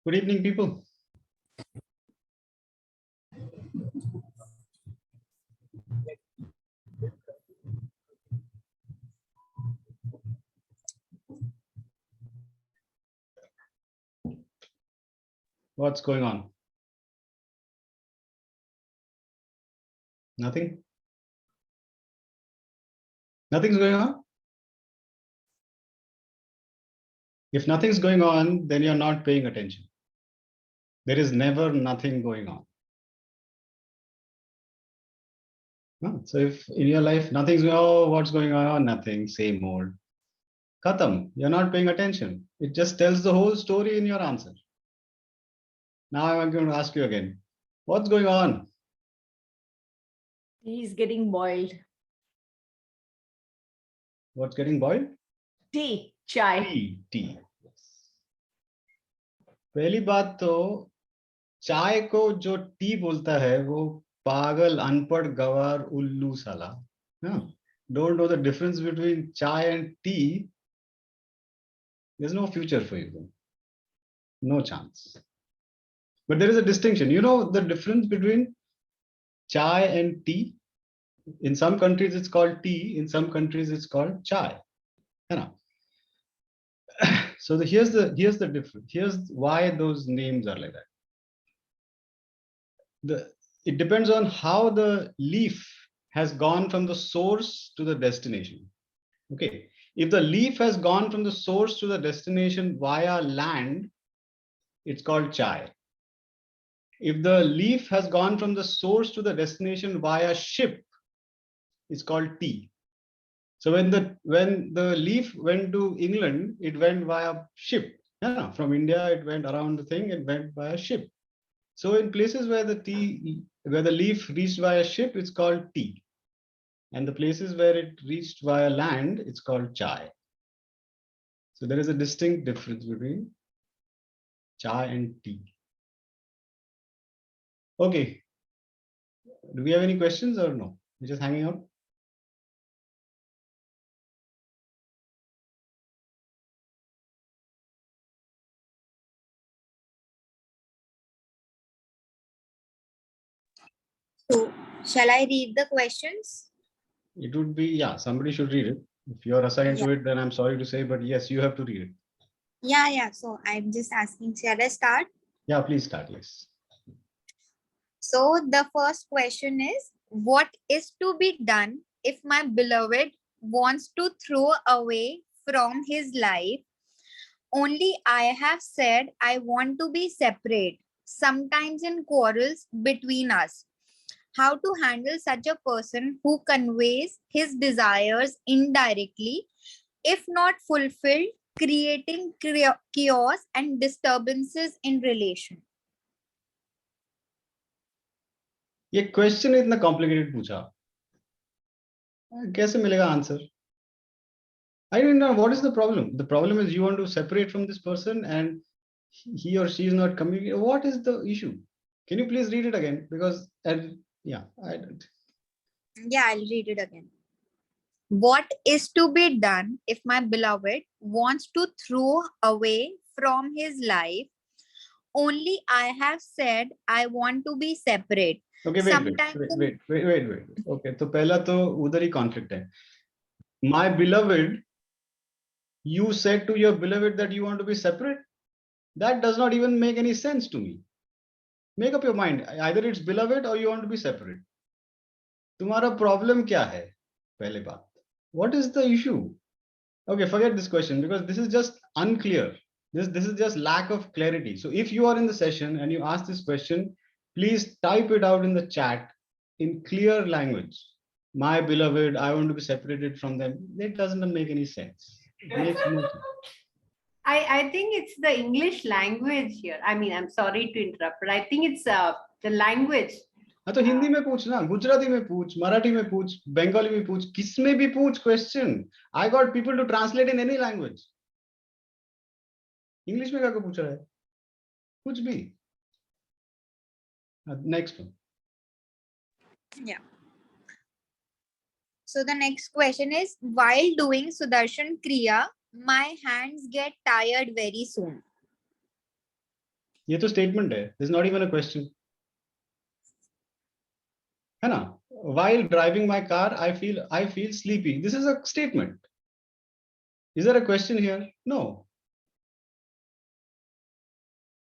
Good evening, people. What's going on? Nothing? Nothing's going on? If nothing's going on, then you're not paying attention. There is never nothing going on. No. So if in your life nothing's going on, oh, what's going on? Nothing, same old. Khatam, you're not paying attention. It just tells the whole story in your answer. Now I'm going to ask you again. What's going on? He's getting boiled. What's getting boiled? Tea, chai. T पहली बात तो चाय को जो T बोलता है वो पागल अनपढ़ गवार उल्लू साला don't know the difference between chai and tea. There's no future for you, no chance. But there is a distinction. You know the difference between chai and tea? In some countries it's called tea, in some countries it's called chai. So here's the difference. Here's why those names are like that. It depends on how the leaf has gone from the source to the destination. Okay, if the leaf has gone from the source to the destination via land, it's called chai. If the leaf has gone from the source to the destination via ship, it's called tea. So when the leaf went to England, it went via ship. Yeah, from India, it went around the thing and went via ship. So in places where the leaf reached via ship, it's called tea. And the places where it reached via land, it's called chai. So there is a distinct difference between chai and tea. Okay. Do we have any questions or no? We're just hanging out. So, shall I read the questions? It would be, yeah, somebody should read it. If you're assigned to it, then I'm sorry to say, but yes, you have to read it. Yeah. So, I'm just asking, shall I start? Yeah, please start, yes. So, the first question is, what is to be done if my beloved wants to throw away from his life? Only I have said I want to be separate, sometimes in quarrels between us. How to handle such a person who conveys his desires indirectly, if not fulfilled, creating chaos and disturbances in relation. ये question इतना complicated पूछा, कैसे मिलेगा answer? I don't know what is the problem. The problem is you want to separate from this person and he or she is not communicating. What is the issue? Can you please read it again? Because I don't. Yeah, I'll read it again. What is to be done if my beloved wants to throw away from his life? Only I have said I want to be separate. Okay, wait. Okay, तो पहला तो उधर ही conflict है. My beloved, you said to your beloved that you want to be separate. That does not even make any sense to me. Make up your mind. Either it's beloved or you want to be separate. तुम्हारा problem क्या है? पहले बात. What is the issue? Okay, forget this question because this is just unclear. This is just lack of clarity. So if you are in the session and you ask this question, please type it out in the chat in clear language. My beloved, I want to be separated from them. That doesn't make any sense. It makes no sense. I think it's the English language here. I mean, I'm sorry to interrupt, but I think it's the language. हाँ तो हिंदी में पूछ ना, गुजराती में पूछ, मराठी में पूछ, बंगाली में पूछ, किस में भी पूछ question. I got people to translate in any language. English में क्या पूछ रहा है? कुछ भी. Next one. Yeah. So the next question is, while doing Sudarshan Kriya, my hands get tired very soon. ये तो statement है. There's not even a question. है ना? While driving my car, I feel sleepy. This is a statement. Is there a question here? No.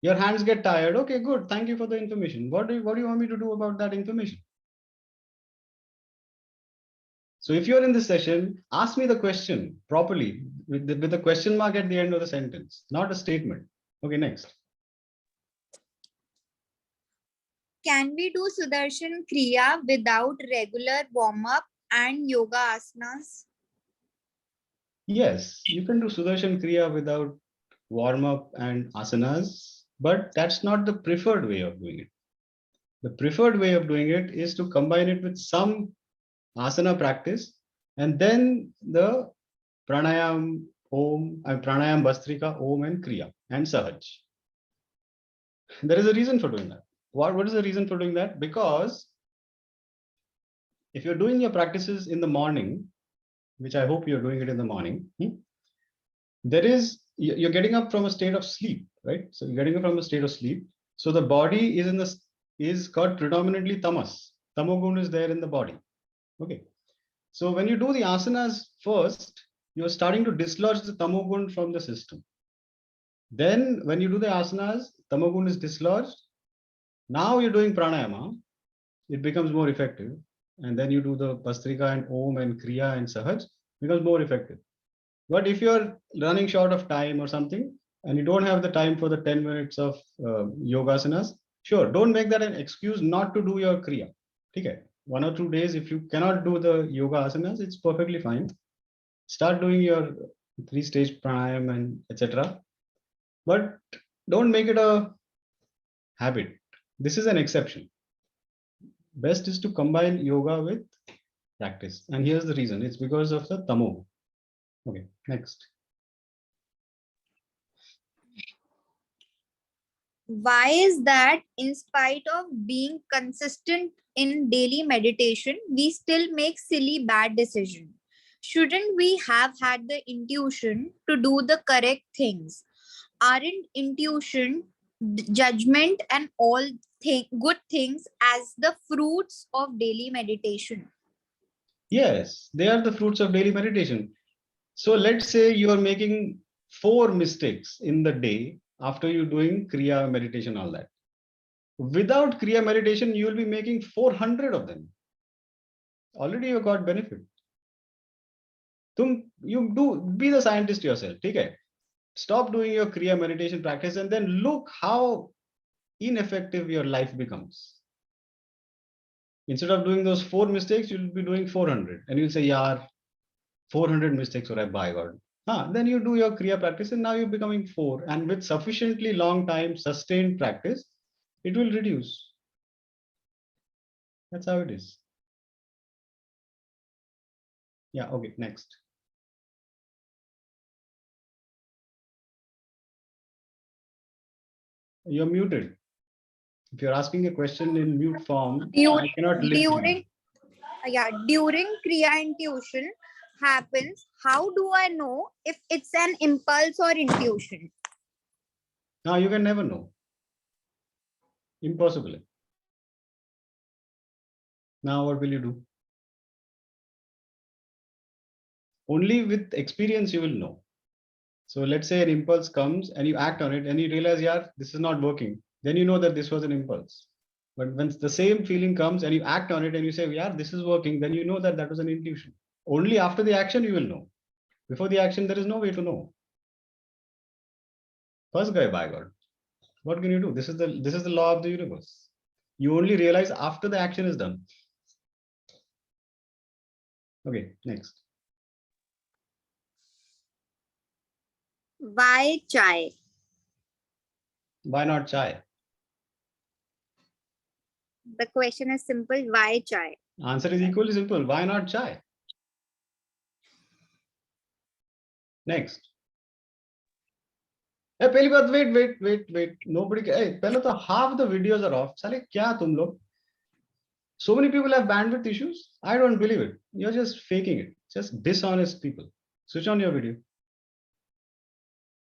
Your hands get tired. Okay, good. Thank you for the information. What do you want me to do about that information? So if you're in this session, ask me the question properly with the question mark at the end of the sentence, not a statement. Okay, next. Can we do Sudarshan Kriya without regular warm-up and yoga asanas? Yes, you can do Sudarshan Kriya without warm-up and asanas, but that's not the preferred way of doing it. The preferred way of doing it is to combine it with some asana practice and then the pranayam, om, and pranayam, bhastrika, om, and kriya, and sahaj. There is a reason for doing that. What is the reason for doing that? Because if you're doing your practices in the morning, which I hope you're doing it in the morning, you're getting up from a state of sleep, right? So you're getting up from a state of sleep. So the body is got predominantly tamas. Tamogun is there in the body. Okay. So when you do the asanas first, you're starting to dislodge the tamogun from the system. Then when you do the asanas, tamogun is dislodged. Now you're doing pranayama, it becomes more effective. And then you do the bhastrika and om and kriya and sahaj, becomes more effective. But if you're running short of time or something, and you don't have the time for the 10 minutes of yogasanas, sure, don't make that an excuse not to do your kriya. Okay. 1 or 2 days, if you cannot do the yoga asanas, it's perfectly fine. Start doing your 3-stage pranayam and etc. But don't make it a habit. This is an exception. Best is to combine yoga with practice. And here's the reason. It's because of the tamo. Okay, next. Why is that in spite of being consistent in daily meditation, we still make silly bad decisions? Shouldn't we have had the intuition to do the correct things? Aren't intuition, judgment, and all good things as the fruits of daily meditation? Yes, they are the fruits of daily meditation. So let's say you are making 4 mistakes in the day after you doing Kriya meditation, all that. Without Kriya meditation, you will be making 400 of them. Already you got benefit. You do be the scientist yourself. Okay? Stop doing your Kriya meditation practice and then look how ineffective your life becomes. Instead of doing those 4 mistakes, you'll be doing 400. And you'll say, yeah, 400 mistakes or I by God. Then you do your Kriya practice and now you're becoming 4. And with sufficiently long time sustained practice, it will reduce. That's how it is. Yeah, okay, next. You're muted. If you're asking a question in mute form, I cannot listen. During Kriya intuition happens, how do I know if it's an impulse or intuition? Now you can never know. Impossible. Now what will you do? Only with experience you will know. So let's say an impulse comes and you act on it and you realize, yeah, this is not working. Then you know that this was an impulse. But when the same feeling comes and you act on it and you say, yeah, this is working, then you know that that was an intuition. Only after the action you will know. Before the action, there is no way to know. First guy, by God. What can you do? This is the law of the universe. You only realize after the action is done. Okay, next. Why chai? Why not chai? The question is simple. Why chai? Answer is equally simple. Why not chai? Next. Hey, पहली बात wait. Nobody. Hey, पहले तो half the videos are off. साले क्या तुम लोग? So many people have bandwidth issues. I don't believe it. You're just faking it. Just dishonest people. Switch on your video.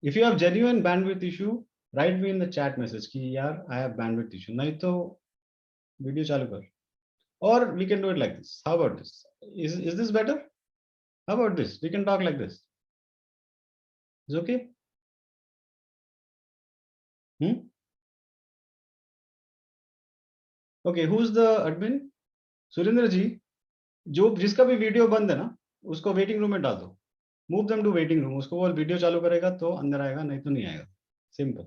If you have genuine bandwidth issue, write me in the chat message कि यार I have bandwidth issue, नहीं तो video चालू कर. Or we can do it like this. How about this? Is this better? How about this? We can talk like this. Is okay? Okay, who's the admin? Surendra जी, जो जिसका भी video बंद है ना, उसको वेटिंग रूम में डाल दो. Move them to waiting room. उसको वो वीडियो चालू करेगा तो अंदर आएगा, नहीं तो नहीं आएगा. Simple.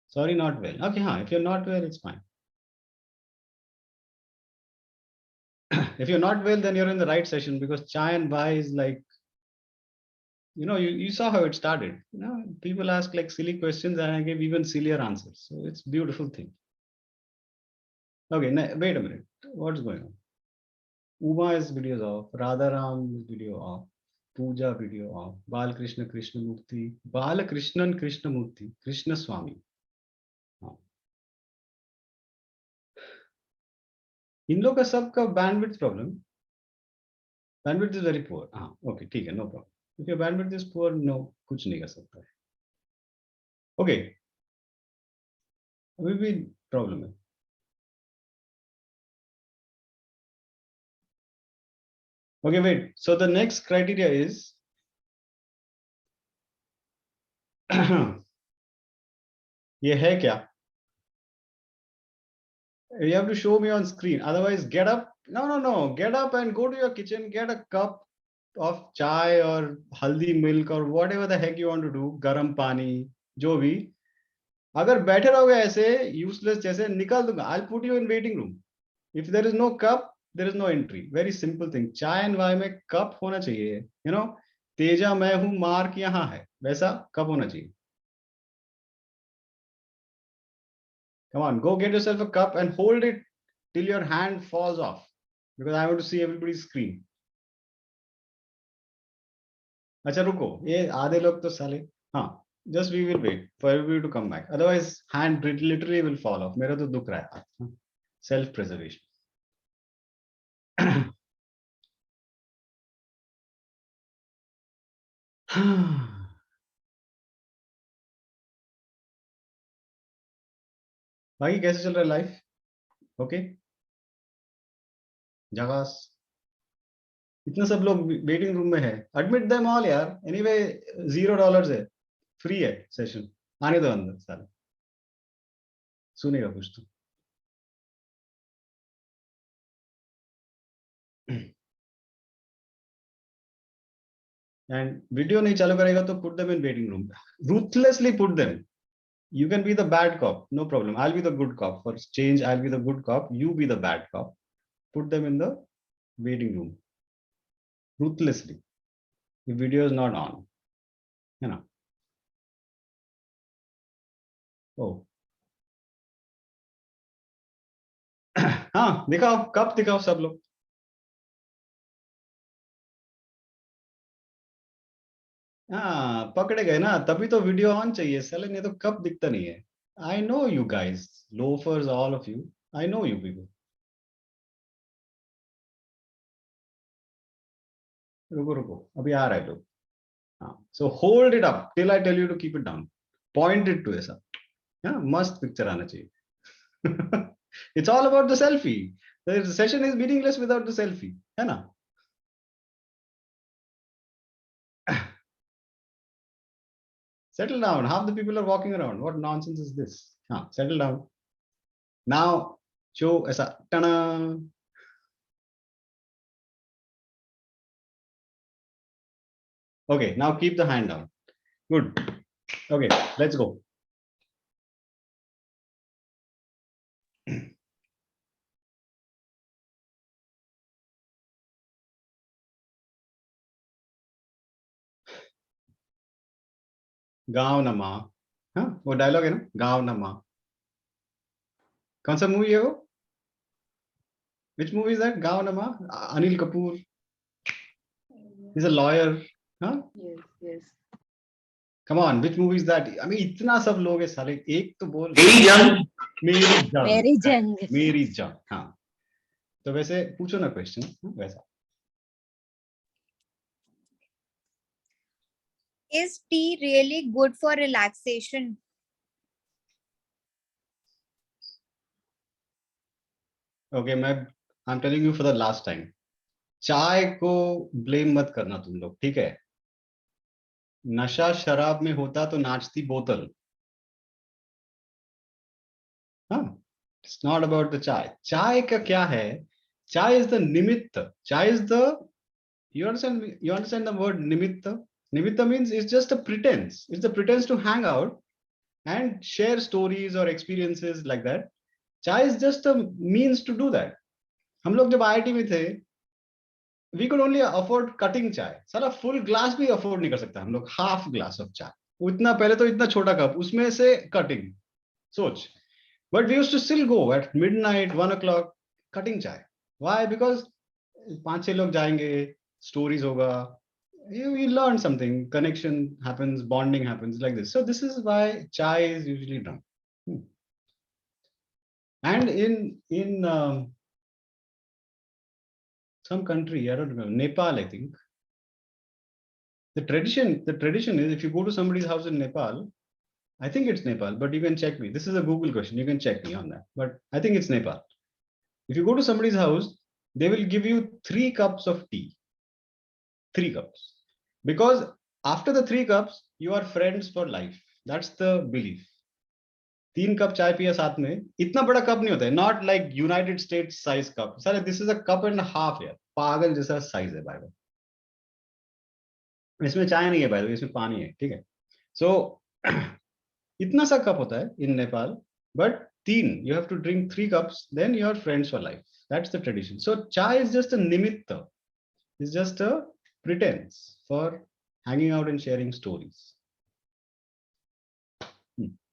Sorry, not well. Okay, हाँ, if you're not well, it's fine. If you're not well, then you're in the right session, because chai and bai is like, you saw how it started. People ask like silly questions and I give even sillier answers. So it's a beautiful thing. Okay, wait a minute. What's going on? Uma's videos off, Radharam's video off, Puja video off, Balakrishna Krishnamurti, Balakrishnan Krishnamurti, Krishna Swami. इन लोग का सबका bandwidth problem. Bandwidth is very poor. Okay, ठीक है, no problem. If your bandwidth is poor, no, कुछ नहीं कर सकता है. Okay. अभी भी problem है. Okay, wait. So the next criteria is ये है क्या? You have to show me on screen. Otherwise, get up. No. Get up and go to your kitchen. Get a cup of chai or haldi milk or whatever the heck you want to do. Garam pani, जो भी. अगर बैठे रहोगे ऐसे useless जैसे, निकाल दूंगा. I'll put you in waiting room. If there is no cup, there is no entry. Very simple thing. Chai and wai में cup होना चाहिए. तेजा मैं हूं, मार्क यहाँ है, वैसा cup होना चाहिए. Come on, go get yourself a cup and hold it till your hand falls off, because I want to see everybody's screen. अच्छा रुको, ये आधे लोग तो साले, हाँ, just we will wait for everybody to come back. Otherwise, hand literally will fall off. मेरा तो दुख रहा है. Self preservation. भाई कैसे चल रहा है लाइफ? ओके, जगास. इतने सब लोग वेटिंग रूम में है. एडमिट देम ऑल यार. एनीवे $0 है, फ्री है सेशन. आने दो अंदर सारे, सुनेगा कुछ तो. एंड वीडियो नहीं चालू करेगा तो put them in waiting room. Ruthlessly put them. You can be the bad cop, no problem. I'll be the good cop. For change, I'll be the good cop. You be the bad cop. Put them in the waiting room. Ruthlessly. The video is not on. Oh. हाँ, दिखाओ कब, दिखाओ सब लोग. हाँ, पकड़े गए ना, तभी तो वीडियो ऑन चाहिए साले, नहीं तो कब दिखता नहीं है. I know you guys, loafers, all of you. I know you people. रुको अभी आ रहा है लोग. हाँ, so hold it up till I tell you to keep it down. Point it to ऐसा. हाँ, मस्त पिक्चर आना चाहिए. It's all about the selfie. The session is meaningless without the selfie, है ना? Settle down. Half the people are walking around. What nonsense is this? Settle down. Now, show ऐसा. Ta-da! Okay, now keep the hand down. Good. Okay, let's go. गाँव नमा. हाँ, वो dialogue है ना, गाँव नमा. कौन सा मूवी है वो? Which movie is that? गाँव नमा. Anil Kapoor. He's a lawyer. Huh? Yes. Come on, which movie is that? I mean, इतना सब लोग है साले, एक तो बोल. मेरी जान. हाँ, तो वैसे पूछो ना क्वेश्चन वैसा. Is tea really good for relaxation? Okay, I'm telling you for the last time. चाय को ब्लेम मत करना तुम लोग, ठीक है? नशा शराब में होता तो नाचती बोतल. हाँ, it's not about the चाय. चाय का क्या है? चाय is the निमित्त. चाय is the, you understand the word nimitta? Nimitta means it's just a pretense. It's the pretense to hang out and share stories or experiences like that. Chai is just a means to do that. हम लोग जब IIT में थे, we could only afford cutting chai. साला full glass भी afford नहीं कर सकता हम लोग, half glass of chai. उतना पहले तो इतना छोटा कप, उसमें से cutting. सोच. But we used to still go at midnight, 1 o'clock, cutting chai. Why? Because 5-6 लोग जाएंगे, stories होगा, you learn something, connection happens, bonding happens like this. So this is why chai is usually drunk. And in some country, I don't remember, Nepal, I think, the tradition is, if you go to somebody's house in Nepal, I think it's Nepal, but you can check me. This is a Google question. You can check me on that. But I think it's Nepal. If you go to somebody's house, they will give you 3 cups of tea. 3 cups. Because after the 3 cups, you are friends for life. That's the belief. 3 cup चाय पिया साथ में, इतना बड़ा cup नहीं होता है, not like United states size cup. Sir this is a cup and half यार, पागल जैसा साइज है भाई. इसमें चाय नहीं है भाई, इसमें पानी है, ठीक है? सो इतना सा कप होता है इन Nepal, but 3, you have to drink 3 cups, then you are friends for life. That's the tradition. So chai is just a nimitta. It's just a pretense for hanging out and sharing stories.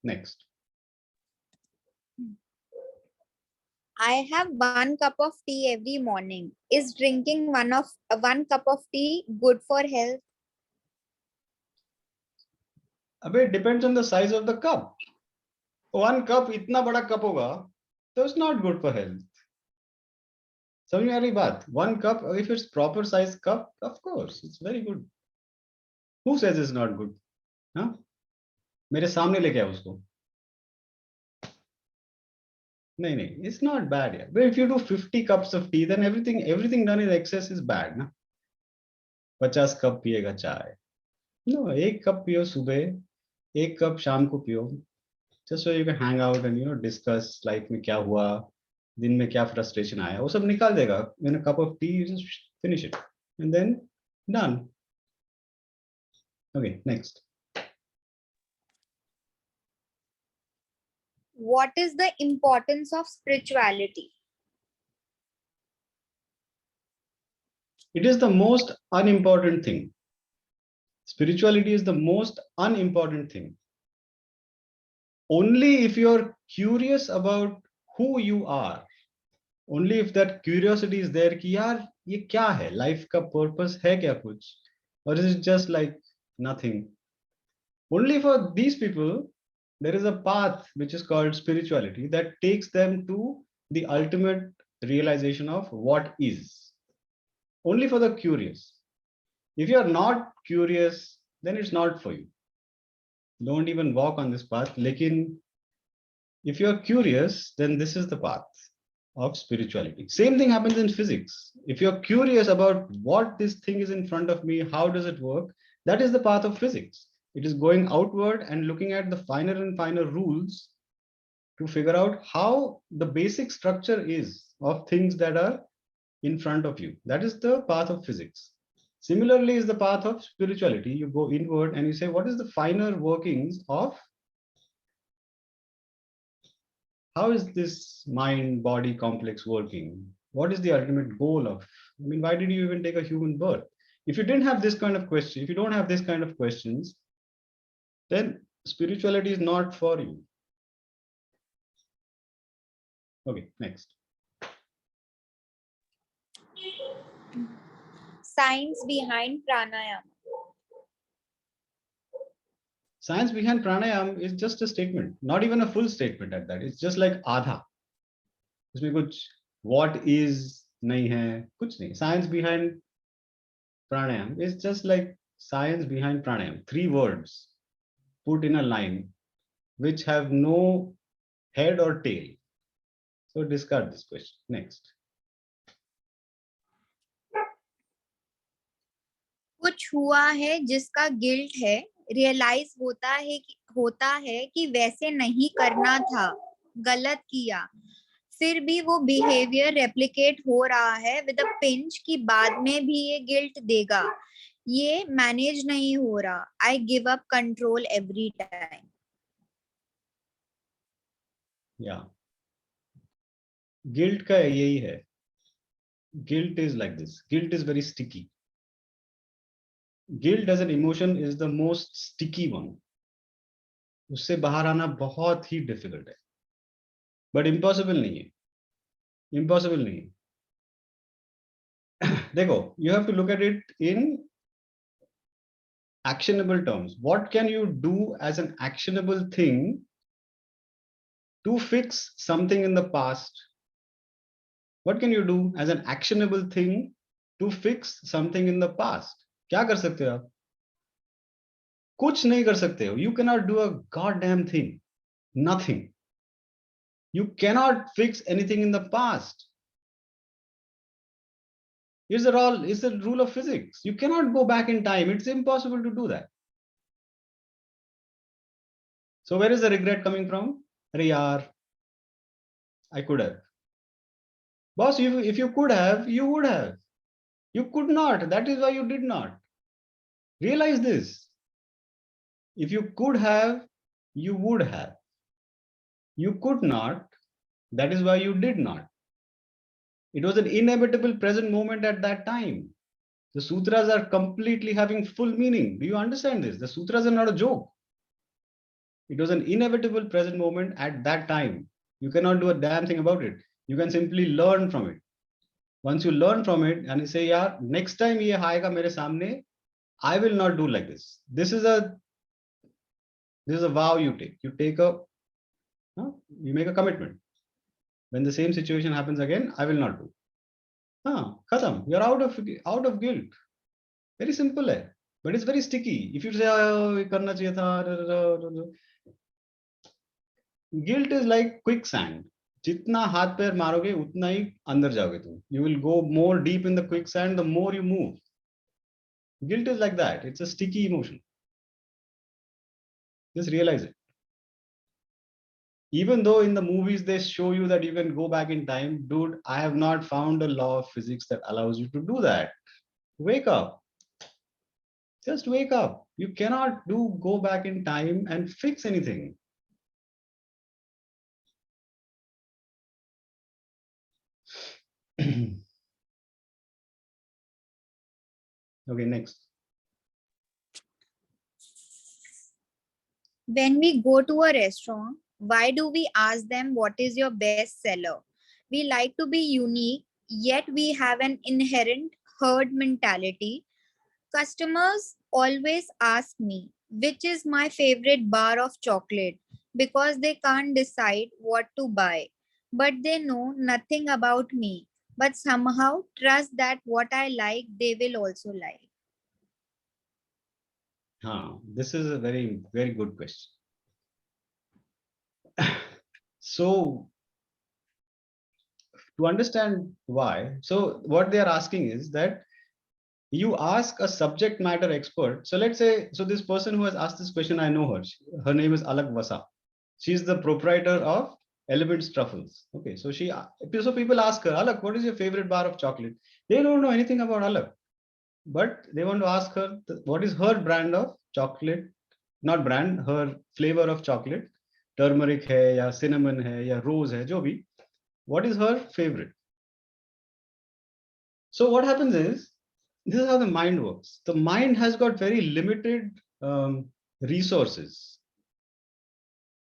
Next. I have 1 cup of tea every morning. Is drinking 1 cup of tea good for health? अबे it depends on the size of the cup. 1 cup इतना बड़ा cup होगा तो it's not good for health. समझ में आ रही बात? 1 cup, if it's proper size cup, of course it's very good. Who says it's not good? हाँ, मेरे सामने लेके आओ उसको. नहीं, it's not bad यार. But if you do 50 cups of tea, then everything done in excess is bad ना. 50 cup पिएगा चाय? No, 1 कप पियो सुबह, 1 कप शाम को पियो. Just so you can hang out and discuss life में क्या हुआ, दिन में क्या frustration आया, वो सब निकाल देगा. In a cup of tea, you just finish it and then done. Okay, next. What is the importance of spirituality? It is the most unimportant thing. Spirituality is the most unimportant thing. Only if you're curious about who you are, only if that curiosity is there कि यार ये क्या है, life का purpose है क्या कुछ, or is it just like nothing? Only for these people there is a path which is called spirituality that takes them to the ultimate realization of what is. Only for the curious. If you are not curious, then it's not for you. Don't even walk on this path. Lekin if you're curious, then this is the path of spirituality. Same thing happens in physics. If you're curious about what this thing is in front of me, how does it work, that is the path of physics. It is going outward and looking at the finer and finer rules to figure out how the basic structure is of things that are in front of you. That is the path of physics. Similarly is the path of spirituality. You go inward and you say, what is the finer workings of, how is this mind body complex working? What is the ultimate goal of, why did you even take a human birth? If you didn't have this kind of question, if you don't have this kind of questions, then spirituality is not for you. Okay, next. Science behind pranayama. Science behind pranayama is just a statement, not even a full statement at that. It's just like आधा. उसमें कुछ what is नहीं है, कुछ नहीं. Science behind pranayama is just like science behind pranayama. 3 words put in a line which have no head or tail. So discard this question. Next. कुछ हुआ है जिसका गिल्ट है, रियलाइज होता है कि वैसे नहीं करना था, गलत किया, फिर भी वो बिहेवियर रेप्लिकेट हो रहा है विद अ पिंच कि बाद में भी ये गिल्ट देगा, ये मैनेज नहीं हो रहा, I give up control every time. या गिल्ट का यही है. Guilt is like this. Guilt is very sticky. Guilt as an emotion is the most sticky one. उससे बाहर आना बहुत ही डिफिकल्ट है, बट इम्पॉसिबल नहीं है. इम्पॉसिबल नहीं है. देखो, you have to look at it in actionable terms. What can you do as an actionable thing to fix something in the past? What can you do as an actionable thing to fix something in the past? क्या कर सकते हो आप? कुछ नहीं कर सकते हो. You cannot do a goddamn thing. Nothing. You cannot fix anything in the past. It's the rule of physics. You cannot go back in time. It's impossible to do that. So where is the regret coming from? Arey yaar, I could have. Boss, if you could have, you would have. You could not. That is why you did not. Realize this. If you could have, you would have. You could not. That is why you did not. It was an inevitable present moment at that time. The sutras are completely having full meaning. Do you understand this? The sutras are not a joke. It was an inevitable present moment at that time. You cannot do a damn thing about it. You can simply learn from it. Once you learn from it and you say, yeah, next time ye aayega mere samne, I will not do like this. This is a vow you take. You make a commitment. When the same situation happens again, I will not do. Khatam. You're out of guilt. Very simple hai. But it's very sticky. If you say, karna chahiye tha, guilt is like quicksand. जितना हाथ पैर मारोगे उतना ही अंदर जाओगे तुम. You will go more deep in the quicksand the more you move. Guilt is like that. It's a sticky emotion. Just realize it. Even though in the movies they show you that you can go back in time, dude, I have not found a law of physics that allows you to do that. Wake up. Just wake up. You cannot go back in time and fix anything. Okay, next. When we go to a restaurant, why do we ask them what is your best seller? We like to be unique, yet we have an inherent herd mentality. Customers always ask me, which is my favorite bar of chocolate, because they can't decide what to buy. But they know nothing about me, but somehow trust that what I like, they will also like. This is a very, very good question. So, to understand why, so what they are asking is that you ask a subject matter expert. So let's say, so this person who has asked this question, I know her. Her name is Alak Vasa. She's the proprietor of Element's Truffles. Okay, so people ask her, Alak, what is your favorite bar of chocolate? They don't know anything about Alak, but they want to ask her what is her brand of chocolate, not brand, her flavor of chocolate. Turmeric hai, ya cinnamon hai, ya rose hai, jo bhi. What is her favorite? So what happens is, this is how the mind works. The mind has got very limited resources.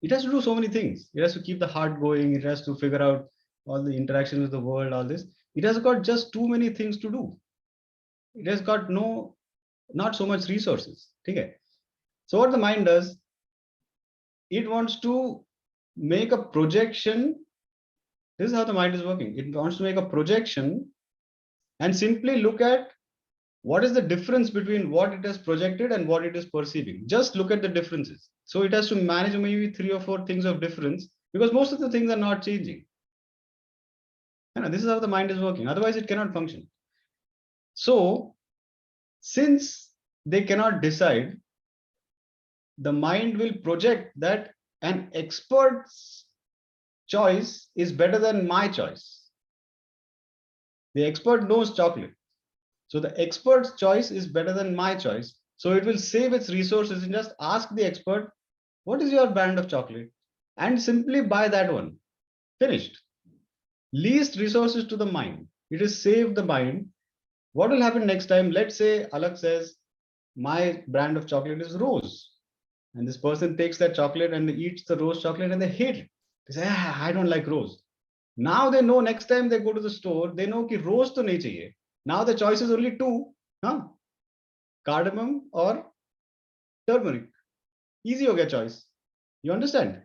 It has to do so many things. It has to keep the heart going. It has to figure out all the interactions with the world, all this. It has got just too many things to do. It has got not so much resources. Okay. So what the mind does, it wants to make a projection. This is how the mind is working. It wants to make a projection and simply look at what is the difference between what it has projected and what it is perceiving. Just look at the differences. So it has to manage maybe 3 or 4 things of difference, because most of the things are not changing. This is how the mind is working. Otherwise, it cannot function. So, since they cannot decide, the mind will project that an expert's choice is better than my choice. The expert knows chocolate. So the expert's choice is better than my choice. So it will save its resources and just ask the expert, what is your brand of chocolate? And simply buy that one. Finished. Least resources to the mind. It is save the mind. What will happen next time? Let's say Alak says, my brand of chocolate is rose. And this person takes that chocolate and eats the rose chocolate and they hate it. They say, I don't like rose. Now they know next time they go to the store, they know कि rose तो नहीं चाहिए. Now the choice is only two, cardamom or turmeric. Easy हो गया choice. You understand?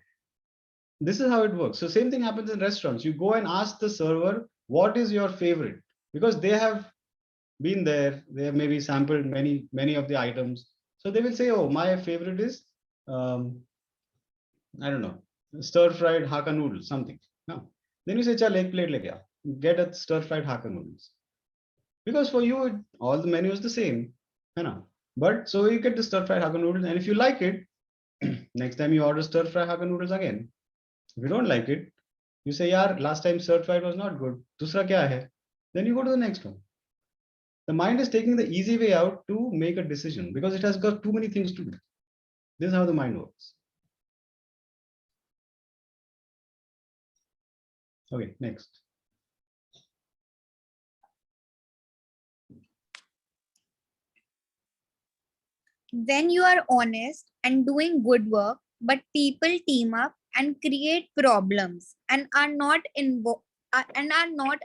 This is how it works. So same thing happens in restaurants. You go and ask the server, what is your favorite? Because they have been there, they have maybe sampled many of the items. So they will say, oh, my favorite is, I don't know, stir-fried Hakka noodles, something. No. Then you say, chal, ek plate leke aa. Get a stir-fried Hakka noodles. Because for you, all the menu is the same. But so you get the stir-fried Hakka noodles. And if you like it, next time you order stir-fried Hakka noodles again. If you don't like it, you say, yaar, last time stir-fried was not good. Dusra kya hai? Then you go to the next one. The mind is taking the easy way out to make a decision because it has got too many things to do. This is how the mind works. Okay, next. When you are honest and doing good work, but people team up and create problems and are not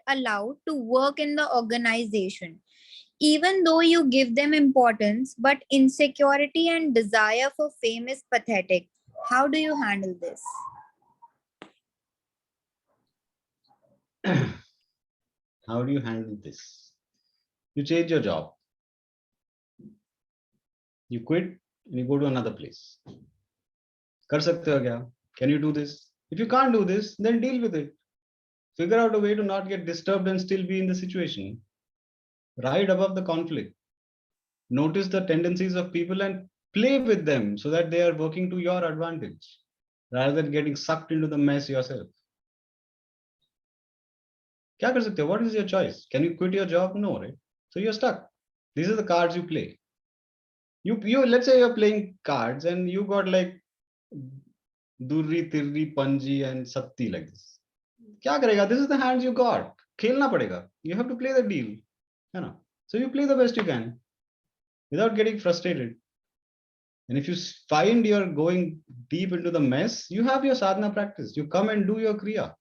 allowed to work in the organization, even though you give them importance, but insecurity and desire for fame is pathetic. How do you handle this? How do you handle this? You change your job. You quit and you go to another place. Kar sakte ho kya? Can you do this? If you can't do this, then deal with it. Figure out a way to not get disturbed and still be in the situation. Ride above the conflict. Notice the tendencies of people and play with them so that they are working to your advantage rather than getting sucked into the mess yourself. क्या कर सकते हो? What is your choice? Can you quit your job? No, right? So you're stuck. These are the cards you play. You let's say you're playing cards and you got like Durri, Tirri, Panji and Satti like this. क्या करेगा? This is the hands you got. खेलना पड़ेगा. You have to play the deal. So you play the best you can without getting frustrated. And if you find you're going deep into the mess, you have your sadhana practice. You come and do your kriya.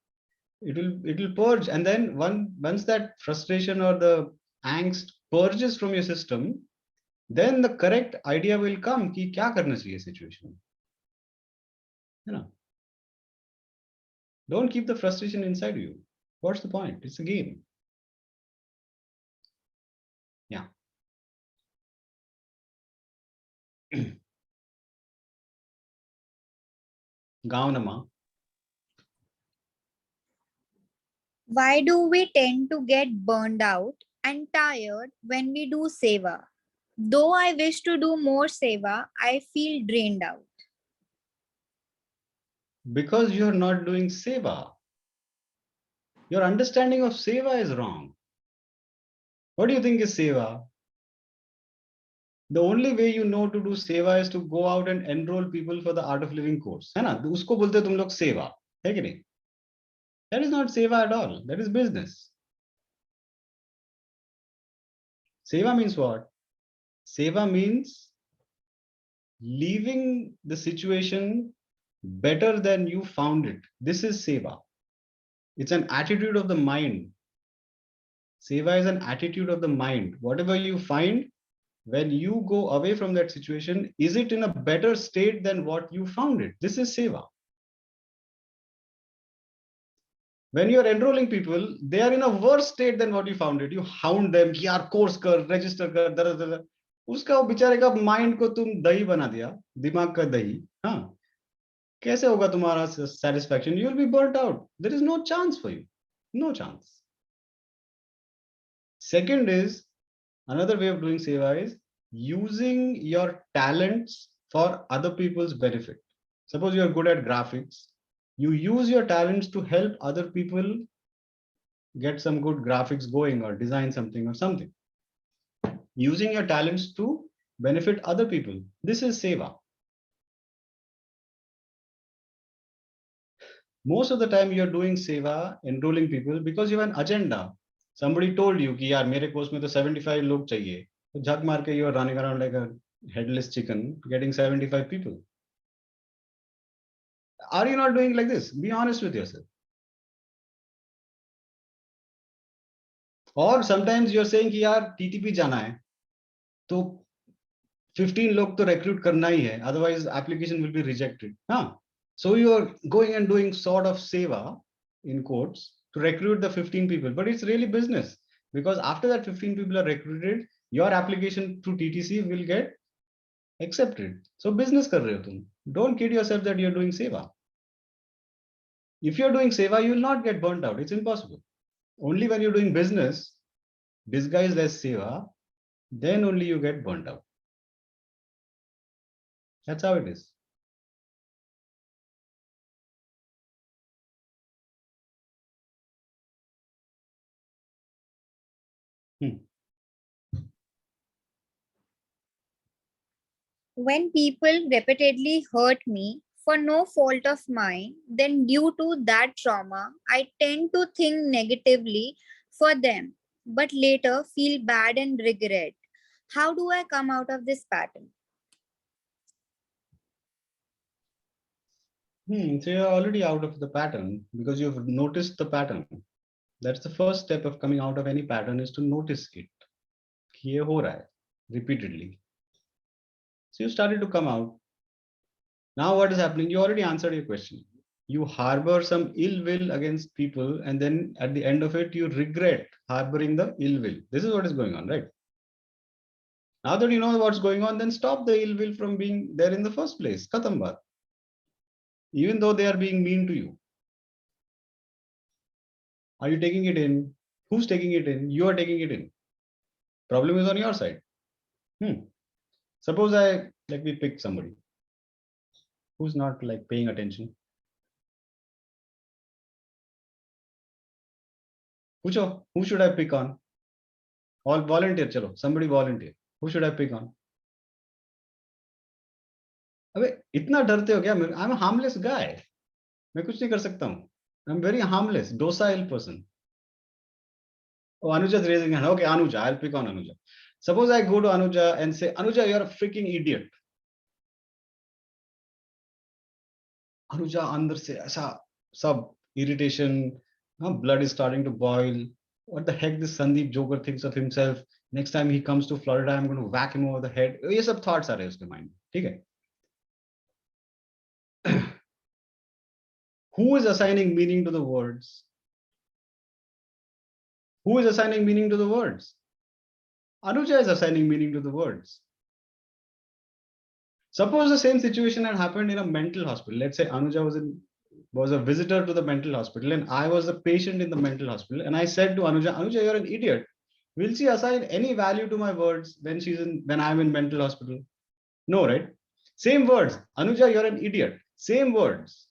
It will purge. And then once that frustration or the angst purges from your system, then the correct idea will come कि क्या करना चाहिए situation. Don't keep the frustration inside you. What's the point? It's a game. Yeah. Gaunama. Why do we tend to get burned out and tired when we do seva? Though I wish to do more seva, I feel drained out. Because you're not doing seva. Your understanding of seva is wrong. What do you think is seva? The only way you know to do seva is to go out and enroll people for the art of living course. है ना? उसको बोलते तुम लोग सेवा, है कि नहीं? That is not seva at all. That is business. Seva means what? Seva means leaving the situation better than you found it. This is seva. It's an attitude of the mind. Seva is an attitude of the mind. Whatever you find, when you go away from that situation, is it in a better state than what you found it? This is seva. When you're enrolling people, they are in a worse state than what you found it. You hound them, कि यार course कर, register कर, दर दर दर. उसका वो बेचारे का mind को तुम दही बना दिया, दिमाग का दही. हाँ, कैसे होगा तुम्हारा satisfaction? You will be burnt out. There is no chance for you. No chance. Second is, another way of doing seva is using your talents for other people's benefit. Suppose you are good at graphics, you use your talents to help other people get some good graphics going or design something or something. Using your talents to benefit other people. This is seva. Most of the time you're doing seva, enrolling people because you have an agenda. Somebody told you कि यार मेरे course में तो 75 लोग चाहिए, तो झक मार के you are running around like a headless chicken getting 75 people. Are you not doing like this? Be honest with yourself. Or sometimes you're saying कि यार TTP जाना है, तो 15 लोग तो recruit करना ही है, otherwise application will be rejected. हाँ. So you're going and doing sort of seva in quotes to recruit the 15 people, but it's really business because after that 15 people are recruited, your application through TTC will get accepted. So business कर रहे हो तुम. Don't kid yourself that you're doing seva. If you're doing seva, you will not get burnt out. It's impossible. Only when you're doing business disguised as seva, then only you get burnt out. That's how it is. When people repeatedly hurt me for no fault of mine, then due to that trauma, I tend to think negatively for them, but later feel bad and regret. How do I come out of this pattern? So you're already out of the pattern because you've noticed the pattern. That's the first step of coming out of any pattern is to notice it. कि ये हो रहा है repeatedly. So you started to come out. Now what is happening? You already answered your question. You harbor some ill will against people, and then at the end of it, you regret harboring the ill will. This is what is going on, right? Now that you know what's going on, then stop the ill will from being there in the first place. Khatam baat. Even though they are being mean to you. Are you taking it in? Who's taking it in? You are taking it in. Problem is on your side. Suppose let me pick somebody who's not like paying attention. Pucho, who should I pick on? All volunteer, chalo. Somebody volunteer. Who should I pick on? अबे इतना डरते हो क्या? I'm a harmless guy. मैं कुछ नहीं कर सकता हूँ. I'm very harmless, docile person. Oh, Anuja's raising hand. Okay, Anuja, I'll pick on Anuja. Suppose I go to Anuja and say, Anuja, you're a freaking idiot. Anuja अंदर से ऐसा सब irritation, blood is starting to boil. What the heck this Sandeep Joker thinks of himself? Next time he comes to Florida, I'm going to whack him over the head. ये सब thoughts आ रहे हैं उसके mind. ठीक है? Who is assigning meaning to the words? Who is assigning meaning to the words? Anuja is assigning meaning to the words. Suppose the same situation had happened in a mental hospital. Let's say Anuja was a visitor to the mental hospital and I was a patient in the mental hospital. And I said to Anuja, Anuja, you're an idiot. Will she assign any value to my words when I'm in mental hospital? No, right? Same words. Anuja, you're an idiot. Same words.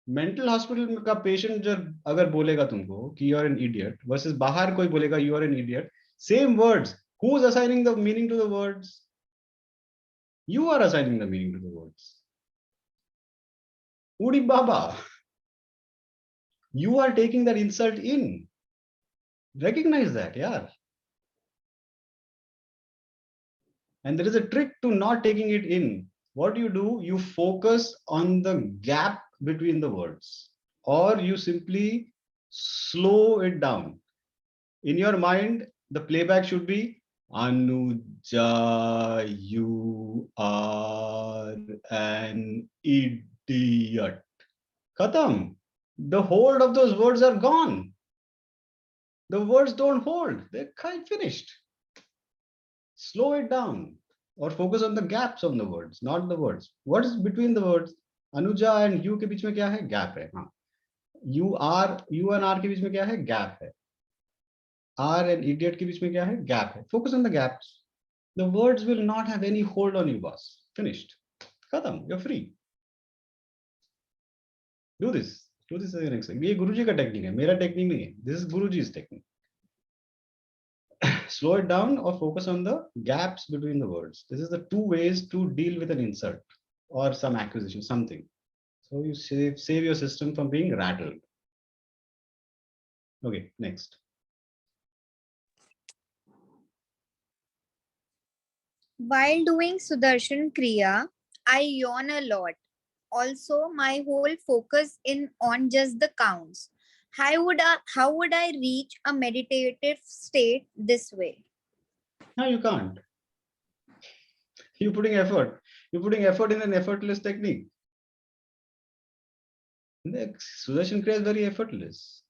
Mental hospital का patient जब अगर बोलेगा तुमको कि you are an idiot versus बाहर कोई बोलेगा you are an idiot, same words, who is assigning the meaning to the words? You are assigning the meaning to the words. Udi Baba, you are taking that insult in. Recognize that, yeah. And there is a trick to not taking it in. What do? You focus on the gap between the words, or you simply slow it down. In your mind, the playback should be Anuja, you are an idiot. Khatam. The hold of those words are gone. The words don't hold. They're kind of finished. Slow it down or focus on the gaps on the words, not the words. What is between the words? Anuja and you के बीच में क्या है? Gap है. हाँ. You and R के बीच में क्या है? Gap है. R and idiot के बीच में क्या है? Gap है. Focus on the gaps. The words will not have any hold on you, boss. Finished. Khatam. You're free. Do this. Do this as your next thing. ये गुरुजी का technique है, मेरा technique नहीं है. This is Guruji's technique. Slow it down or focus on the gaps between the words. This is the two ways to deal with an insult or some acquisition, something. So you save your system from being rattled. Okay, next. While doing Sudarshan Kriya, I yawn a lot. Also, my whole focus in on just the counts. How would I reach a meditative state this way? No, you can't. You're putting effort. You're putting effort in an effortless technique. Sudarshan Kriya is very effortless.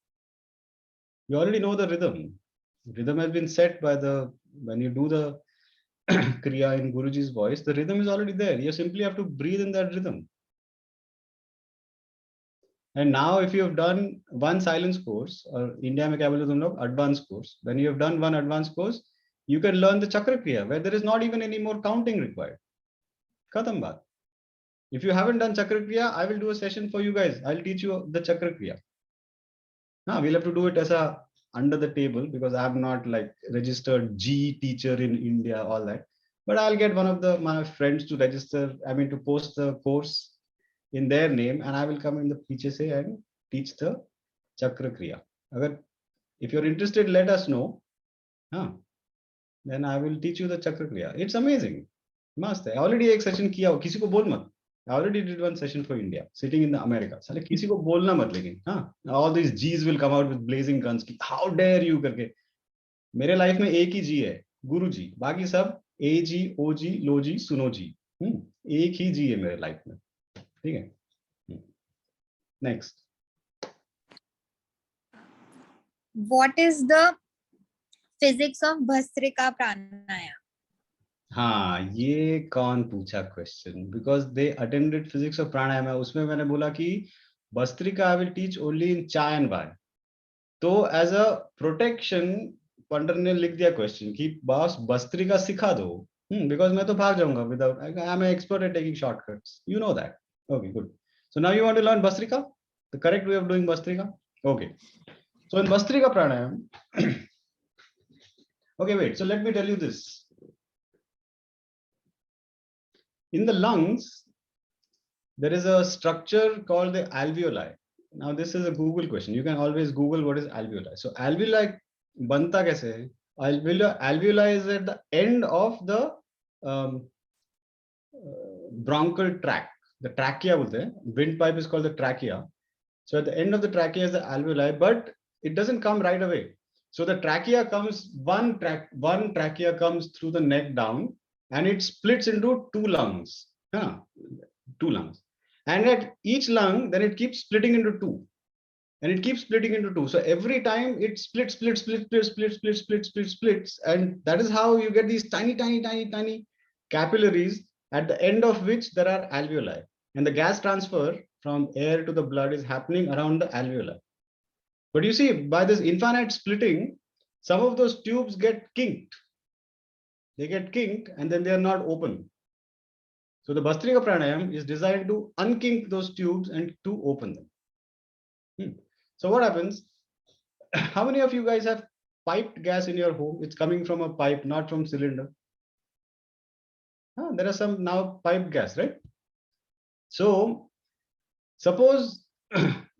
You already know the rhythm. Rhythm has been set by when you do the Kriya in Guruji's voice, the rhythm is already there. You simply have to breathe in that rhythm. And now if you have done one silence course, or India mein kya bolte tum log, advanced course, when you have done one advanced course, you can learn the Chakra Kriya where there is not even any more counting required. Khatam baat. If you haven't done Chakra Kriya, I will do a session for you guys. I'll teach you the Chakra Kriya. Now we'll have to do it as a under the table because I'm not like registered G teacher in India, all that. But I'll get one of my friends to register, to post the course in their name, and I will come in the PHSA and teach the Chakra Kriya. If you're interested, let us know. Then I will teach you the Chakra Kriya. It's amazing. Mast hai. Already एक session किया हो, किसी को बोल मत. I already did one session for India, sitting in the America. साले किसी को बोलना मत लेकिन, all these G's will come out with blazing guns. की, how dare you करके. मेरे लाइफ में एक ही G है, गुरु जी. बाकी सब A G, O G, लो जी, सुनो जी. एक ही G है मेरे लाइफ में. ठीक है. Next. What is the physics of Bhastrika Pranayama? हाँ, ये कौन पूछा question? Because they attended physics of pranayama. उसमें मैंने बोला कि bhastrika I will teach only in chai and by. तो एज अ प्रोटेक्शन पंडित ने लिख दिया क्वेश्चन कि बॉस भस्त्रिका सिखा दो. बिकॉज मैं तो भाग जाऊंगा without. I am expert at taking shortcuts, you know that. Okay, good. So now you want to learn bhastrika, the correct way of doing bhastrika. Okay, so in bhastrika pranayama. Okay, wait, so let me tell you this. In the lungs, there is a structure called the alveoli. Now, this is a Google question. You can always Google what is alveoli. So, alveoli banta kaise hai? Alveoli is at the end of the bronchial tract. The trachea bolte hain. Windpipe is called the trachea. So, at the end of the trachea is the alveoli, but it doesn't come right away. So, the trachea comes, one trachea comes through the neck down, and it splits into two lungs. Two lungs. And at each lung, then it keeps splitting into two. And it keeps splitting into two. So every time it splits. And that is how you get these tiny capillaries, at the end of which there are alveoli. And the gas transfer from air to the blood is happening around the alveoli. But you see, by this infinite splitting, some of those tubes get kinked. They get kinked and then they are not open. So the Bhastrika Pranayam is designed to unkink those tubes and to open them. So what happens? How many of you guys have piped gas in your home? It's coming from a pipe, not from cylinder. There are some now piped gas, right? So suppose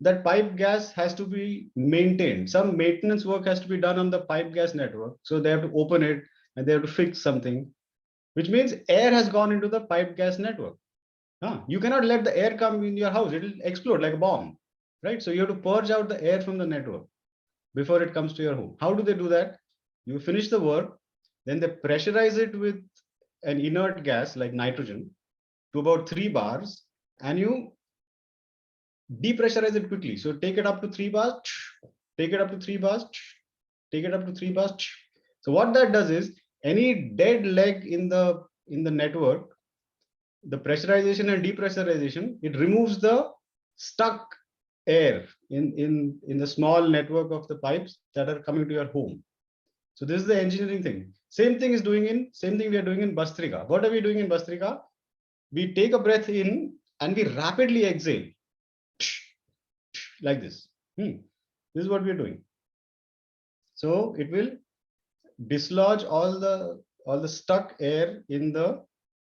that pipe gas has to be maintained. Some maintenance work has to be done on the pipe gas network. So they have to open it and they have to fix something, which means air has gone into the pipe gas network. You cannot let the air come in your house. It will explode like a bomb, right? So you have to purge out the air from the network before it comes to your home. How do they do that? You finish the work, then they pressurize it with an inert gas like nitrogen to about 3 bars, and you depressurize it quickly. So take it up to 3 bars, take it up to 3 bars, take it up to 3 bars. So what that does is, any dead leg in the network, the pressurization and depressurization, it removes the stuck air in the small network of the pipes that are coming to your home. So this is the engineering thing. Same thing we are doing in Bhastrika. What are we doing in Bhastrika? We take a breath in and we rapidly exhale like this. This is what we are doing. So it will dislodge all the stuck air in the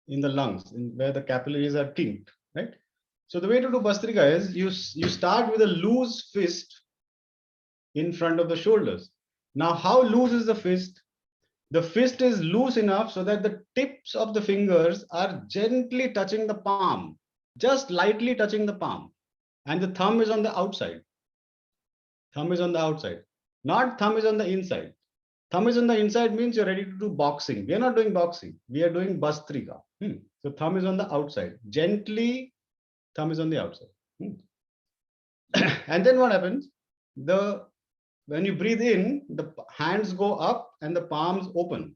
lungs, where the capillaries are kinked, right? So the way to do Bhastrika is you start with a loose fist in front of the shoulders. Now, how loose is the fist? The fist is loose enough so that the tips of the fingers are gently touching the palm, just lightly touching the palm, and the thumb is on the outside. Thumb is on the outside, not thumb is on the inside. Thumb is on the inside means you're ready to do boxing. We are not doing boxing. We are doing Bhastrika. So thumb is on the outside. Gently, thumb is on the outside. And then what happens? When you breathe in, the hands go up and the palms open.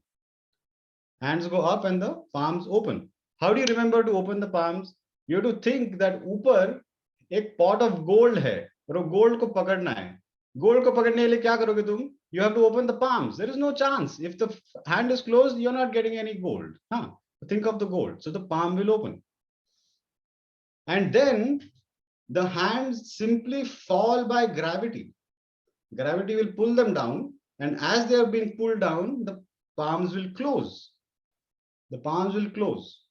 Hands go up and the palms open. How do you remember to open the palms? You have to think that ऊपर एक pot of gold है और वो gold को पकड़ना है. Gold को पकड़ने के लिए क्या करोगे तुम? You have to open the palms. There is no chance. If the hand is closed, you're not getting any gold. Think of the gold. So the palm will open. And then the hands simply fall by gravity. Gravity will pull them down. And as they are being pulled down, the palms will close. The palms will close.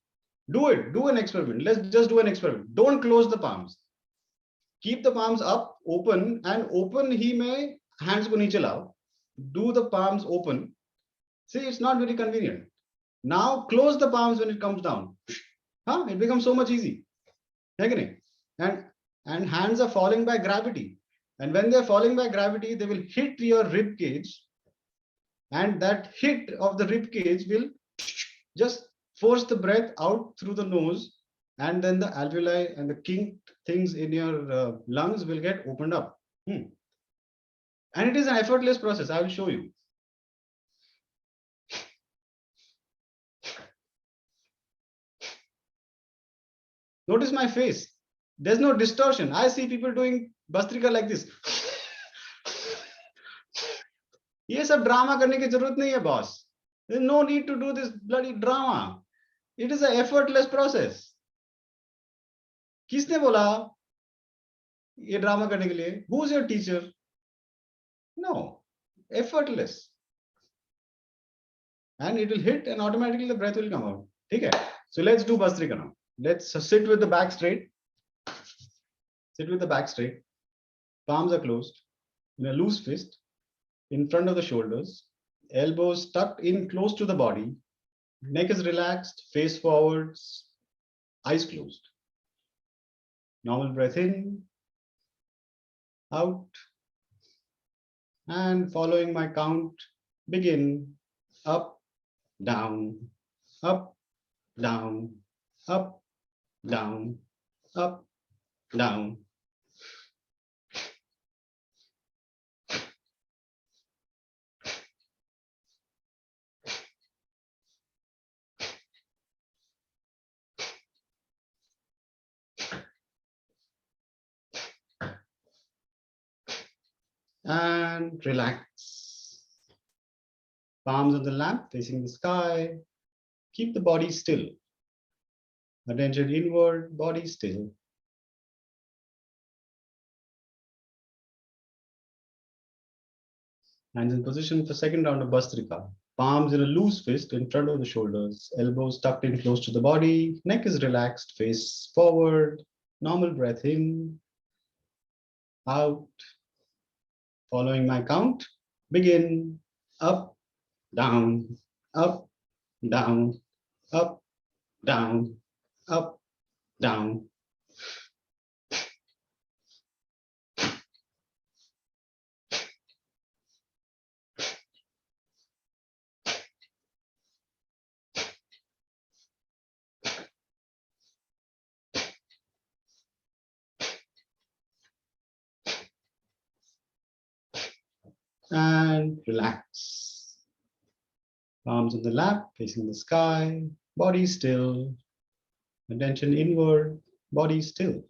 Do it. Do an experiment. Let's just do an experiment. Don't close the palms. Keep the palms up, open, and open ही में hands को नीचे लाओ. Do the palms open. See, it's not very convenient. Now close the palms when it comes down. It becomes so much easy. And hands are falling by gravity. And when they're falling by gravity, they will hit your rib cage. And that hit of the rib cage will just force the breath out through the nose. And then the alveoli and the kinked things in your lungs will get opened up. And it is an effortless process. I will show you. Notice my face. There's no distortion. I see people doing Bhastrika like this. ये सब drama करने की जरूरत नहीं है, boss. There's no need to do this bloody drama. It is an effortless process. किसने बोला ये ड्रामा करने के लिए? Who's your teacher? No, effortless. And it will hit and automatically the breath will come out. Okay, so let's do Bhastrika now. Let's sit with the back straight. Sit with the back straight. Palms are closed in a loose fist in front of the shoulders. Elbows tucked in close to the body. Neck is relaxed, face forwards, eyes closed. Normal breath in, out, and following my count, begin up, down, up, down, up, down, up, down. And relax. Palms on the lap, facing the sky. Keep the body still. Attention inward, body still. Hands in position for second round of Bhastrika. Palms in a loose fist in front of the shoulders. Elbows tucked in close to the body. Neck is relaxed, face forward. Normal breath in, out. Following my count, begin up, down, up, down, up, down, up, down. And relax. Palms on the lap, facing the sky, body still. Attention inward, body still.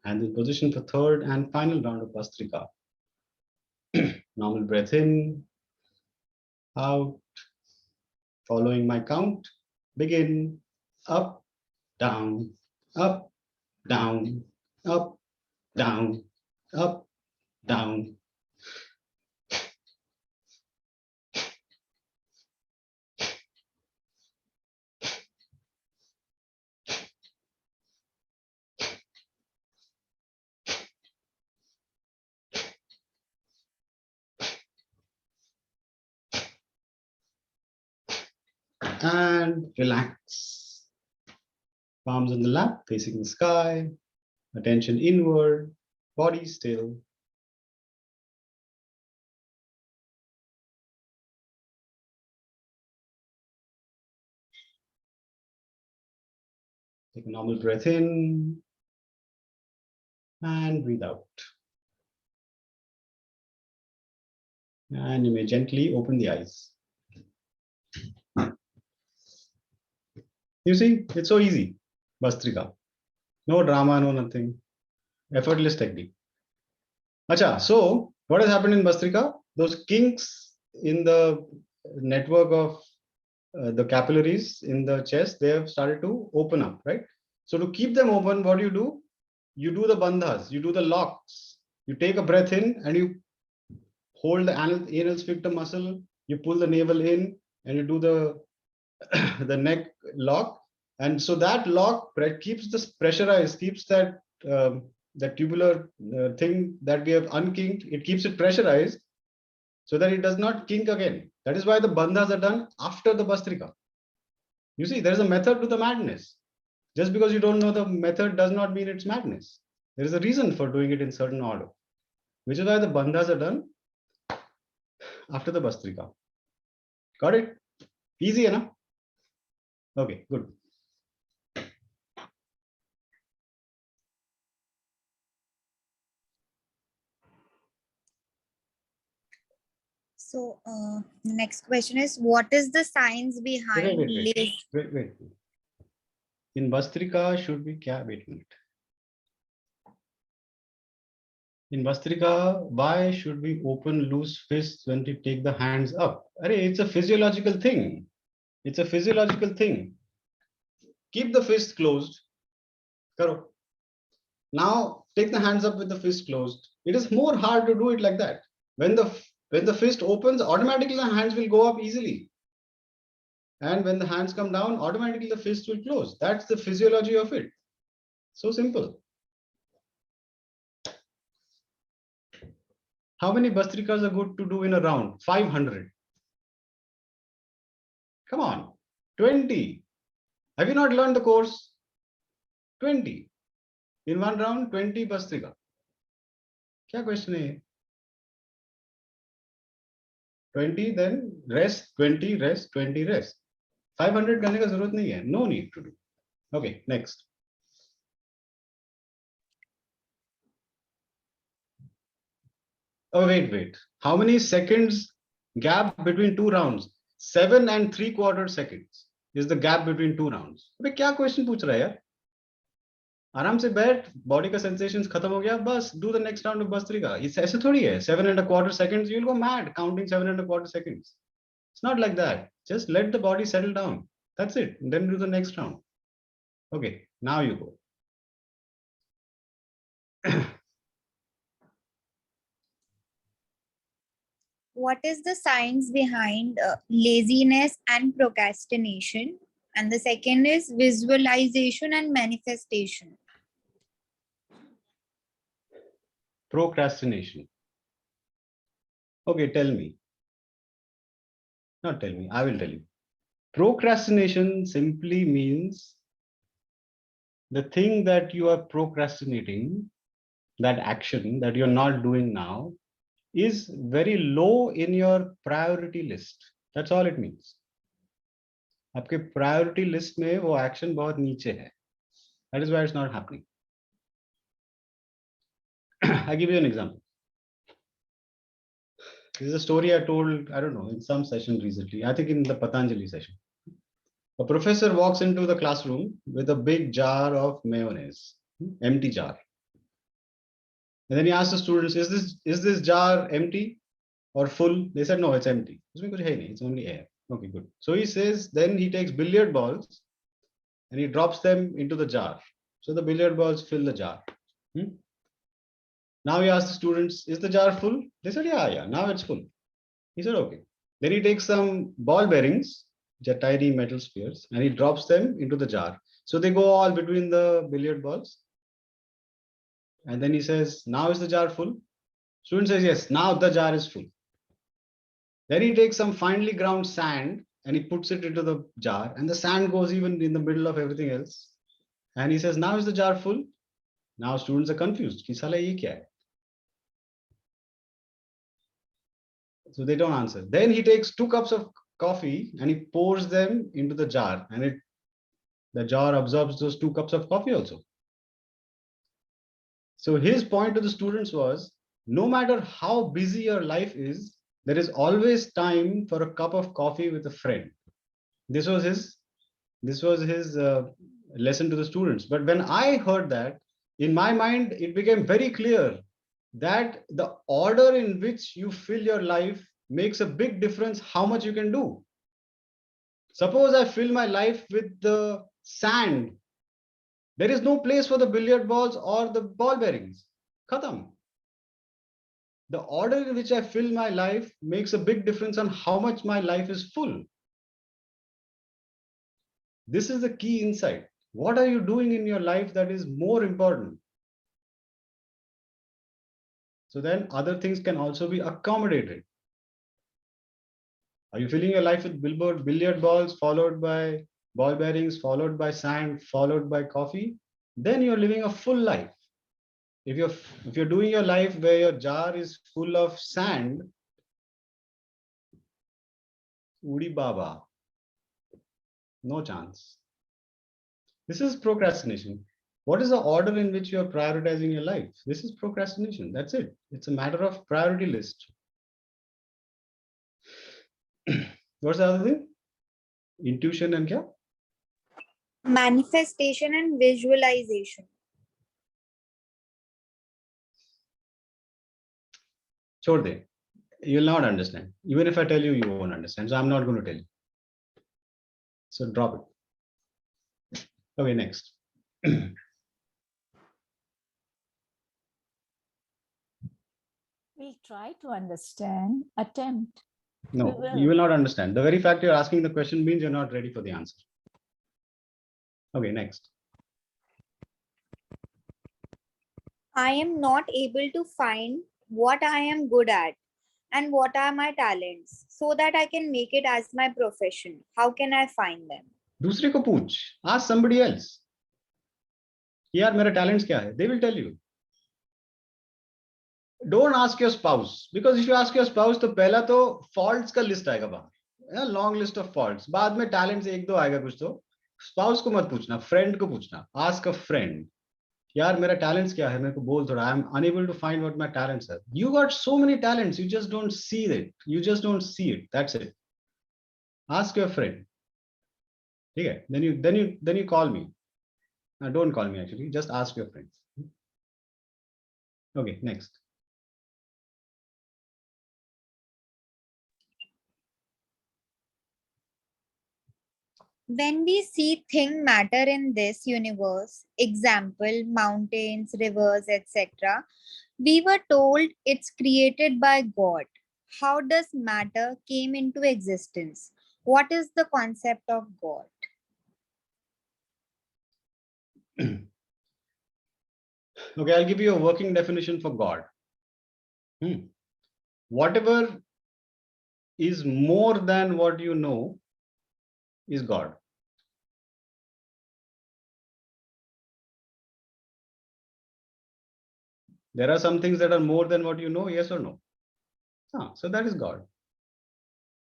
And in position for third and final round of Bhastrika. Normal breath in, out, following my count. Begin, up, down, up, down, up, down, up, down. And relax. Palms on the lap, facing the sky. Attention inward, body still. Take a normal breath in and breathe out. And you may gently open the eyes. You see, it's so easy. Bhastrika. No drama, no nothing. Effortless technique. Acha, so what has happened in Bhastrika? Those kinks in the network of the capillaries in the chest, they have started to open up, right? So to keep them open, what do? You do the bandhas, you do the locks. You take a breath in and you hold the anal sphincter muscle, you pull the navel in and you do the, the neck lock. And so that lock keeps this pressurized, keeps that the tubular thing that we have unkinked, it keeps it pressurized so that it does not kink again. That is why the bandhas are done after the Bhastrika. You see, there is a method to the madness. Just because you don't know the method does not mean it's madness. There is a reason for doing it in certain order, which is why the bandhas are done after the Bhastrika. Got it? Easy enough? Okay, good. So the next question is, what is the science behind Wait. In Bhastrika, should be kya? Wait a minute. In Bhastrika, why should we open loose fists when we take the hands up? It's a physiological thing. It's a physiological thing. Keep the fist closed. Karo. Now take the hands up with the fist closed. It is more hard to do it like that. When the fist opens, automatically the hands will go up easily. And when the hands come down, automatically the fist will close. That's the physiology of it. So simple. How many Bhastrikas are good to do in a round? 500. Come on. 20. Have you not learned the course? 20. In one round, 20 Bhastrika. Kya question hai? 20, then rest, 20, rest, 20, rest. 500 करने का जरूरत नहीं है. No need to do. Okay, next. Oh, wait. How many seconds gap between two rounds? 7 3/4 seconds is the gap between two rounds. अबे क्या question पूछ रहा है यार? आराम से बैठ, बॉडी का सेंसेशंस खत्म हो गया, बस do the next round of bhastrika. It's ऐसे थोड़ी है. 7 1/4 seconds, you'll go mad counting 7 1/4 seconds. It's not like that. Just let the body settle down. That's it. And then do the next round. Okay, now you go. What is the science behind laziness and procrastination? And the second is visualization and manifestation. Procrastination. Okay, tell me. Not tell me, I will tell you. Procrastination simply means the thing that you are procrastinating, that action that you're not doing now, is very low in your priority list. That's all it means. आपके priority list में वो action बहुत नीचे है. That is why it's not happening. I give you an example. This is a story I told, I don't know, in some session recently. I think in the Patanjali session. A professor walks into the classroom with a big jar of mayonnaise, empty jar. And then he asked the students, is this jar empty or full? They said, no, it's empty. It's only air. Okay, good. So he says, then he takes billiard balls and he drops them into the jar. So the billiard balls fill the jar. Now he asked the students, is the jar full? They said, yeah, now it's full. He said, okay. Then he takes some ball bearings, which are tiny metal spheres, and he drops them into the jar. So they go all between the billiard balls. And then he says, now is the jar full? Student says, yes, now the jar is full. Then he takes some finely ground sand and he puts it into the jar, and the sand goes even in the middle of everything else. And he says, now is the jar full? Now students are confused. Ki sala ye kya hai? So they don't answer. Then he takes 2 cups of coffee and he pours them into the jar, and the jar absorbs those 2 cups of coffee also. So his point to the students was, no matter how busy your life is, there is always time for a cup of coffee with a friend. This was his lesson to the students. But when I heard that, in my mind, it became very clear that the order in which you fill your life makes a big difference how much you can do. Suppose I fill my life with the sand, there is no place for the billiard balls or the ball bearings. Khatam. The order in which I fill my life makes a big difference on how much my life is full. This is the key insight. What are you doing in your life that is more important? So then other things can also be accommodated. Are you filling your life with billiard balls, followed by ball bearings, followed by sand, followed by coffee? Then you're living a full life. If you're doing your life where your jar is full of sand, Udi Baba, no chance. This is procrastination. What is the order in which you are prioritizing your life? This is procrastination. That's it. It's a matter of priority list. What's the other thing? Intuition and kya? Manifestation and visualization. Chhod de. You will not understand. Even if I tell you, you won't understand. So I'm not going to tell you. So drop it. Okay, next. We'll try to understand, attempt. No, you will not understand. The very fact you're asking the question means you're not ready for the answer. Okay, next. I am not able to find what I am good at and what are my talents so that I can make it as my profession. How can I find them? दूसरे को पूछ. Ask somebody else. यार मेरा talents क्या है? They will tell you. Don't ask your spouse, because if you ask your spouse तो पहला तो faults का list आएगा बाहर. Long list of faults. बाद में talents एक दो आएगा कुछ तो. Spouse को मत पूछना, friend को पूछना. Ask a friend. यार मेरा talents क्या है? मेरे को बोल थोड़ा. I am unable to find what my talents are. You got so many talents, you just don't see it. You just don't see it. That's it. Ask your friend. Okay. Then you call me. Don't call me actually. Just ask your friends. Okay. Next. When we see things matter in this universe, example, mountains, rivers, etc., we were told it's created by God. How does matter came into existence? What is the concept of God? Okay, I'll give you a working definition for God. Whatever is more than what you know is God. There are some things that are more than what you know, yes or no? So that is God.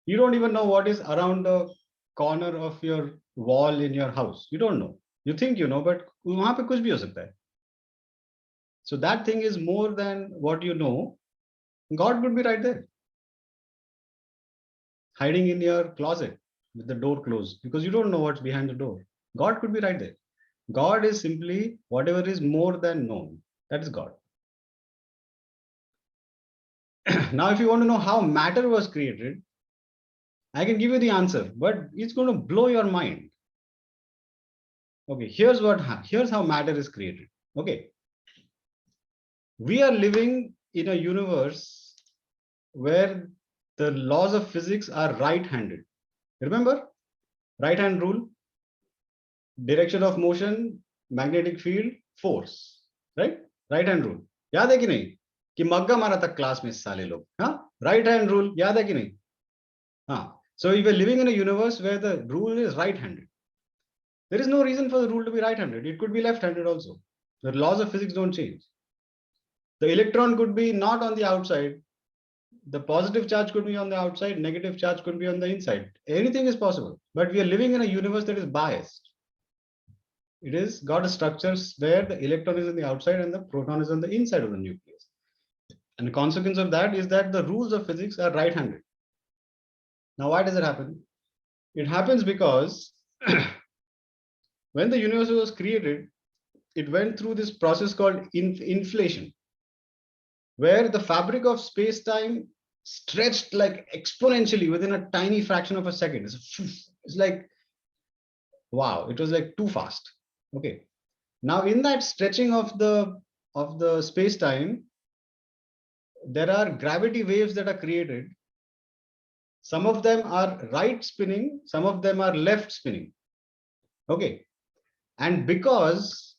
You don't even know what is around the corner of your wall in your house. You don't know. You think you know, but वहाँ पे कुछ भी हो सकता है. So that thing is more than what you know. God could be right there, hiding in your closet with the door closed, because you don't know what's behind the door. God could be right there. God is simply whatever is more than known. That is God. Now, if you want to know how matter was created, I can give you the answer, but it's going to blow your mind. Okay, here's how matter is created. Okay, we are living in a universe where the laws of physics are right-handed. Remember, right hand rule, direction of motion, magnetic field, force, right? Right hand rule. याद है कि नहीं कि मग्गा मारा था class में साले लोग. हाँ, right hand rule याद है कि नहीं? हाँ. So if we're living in a universe where the rule is right-handed, there is no reason for the rule to be right-handed. It could be left-handed also. The laws of physics don't change. The electron could be not on the outside. The positive charge could be on the outside, negative charge could be on the inside. Anything is possible. But we are living in a universe that is biased. It is got a structure where the electron is on the outside and the proton is on the inside of the nucleus. And the consequence of that is that the rules of physics are right-handed. Now, why does it happen? It happens because when the universe was created, it went through this process called inflation, where the fabric of space-time stretched like exponentially within a tiny fraction of a second. It's like, wow, it was like too fast. Okay. Now, in that stretching of the space-time, there are gravity waves that are created. Some of them are right spinning, some of them are left spinning. Okay. And because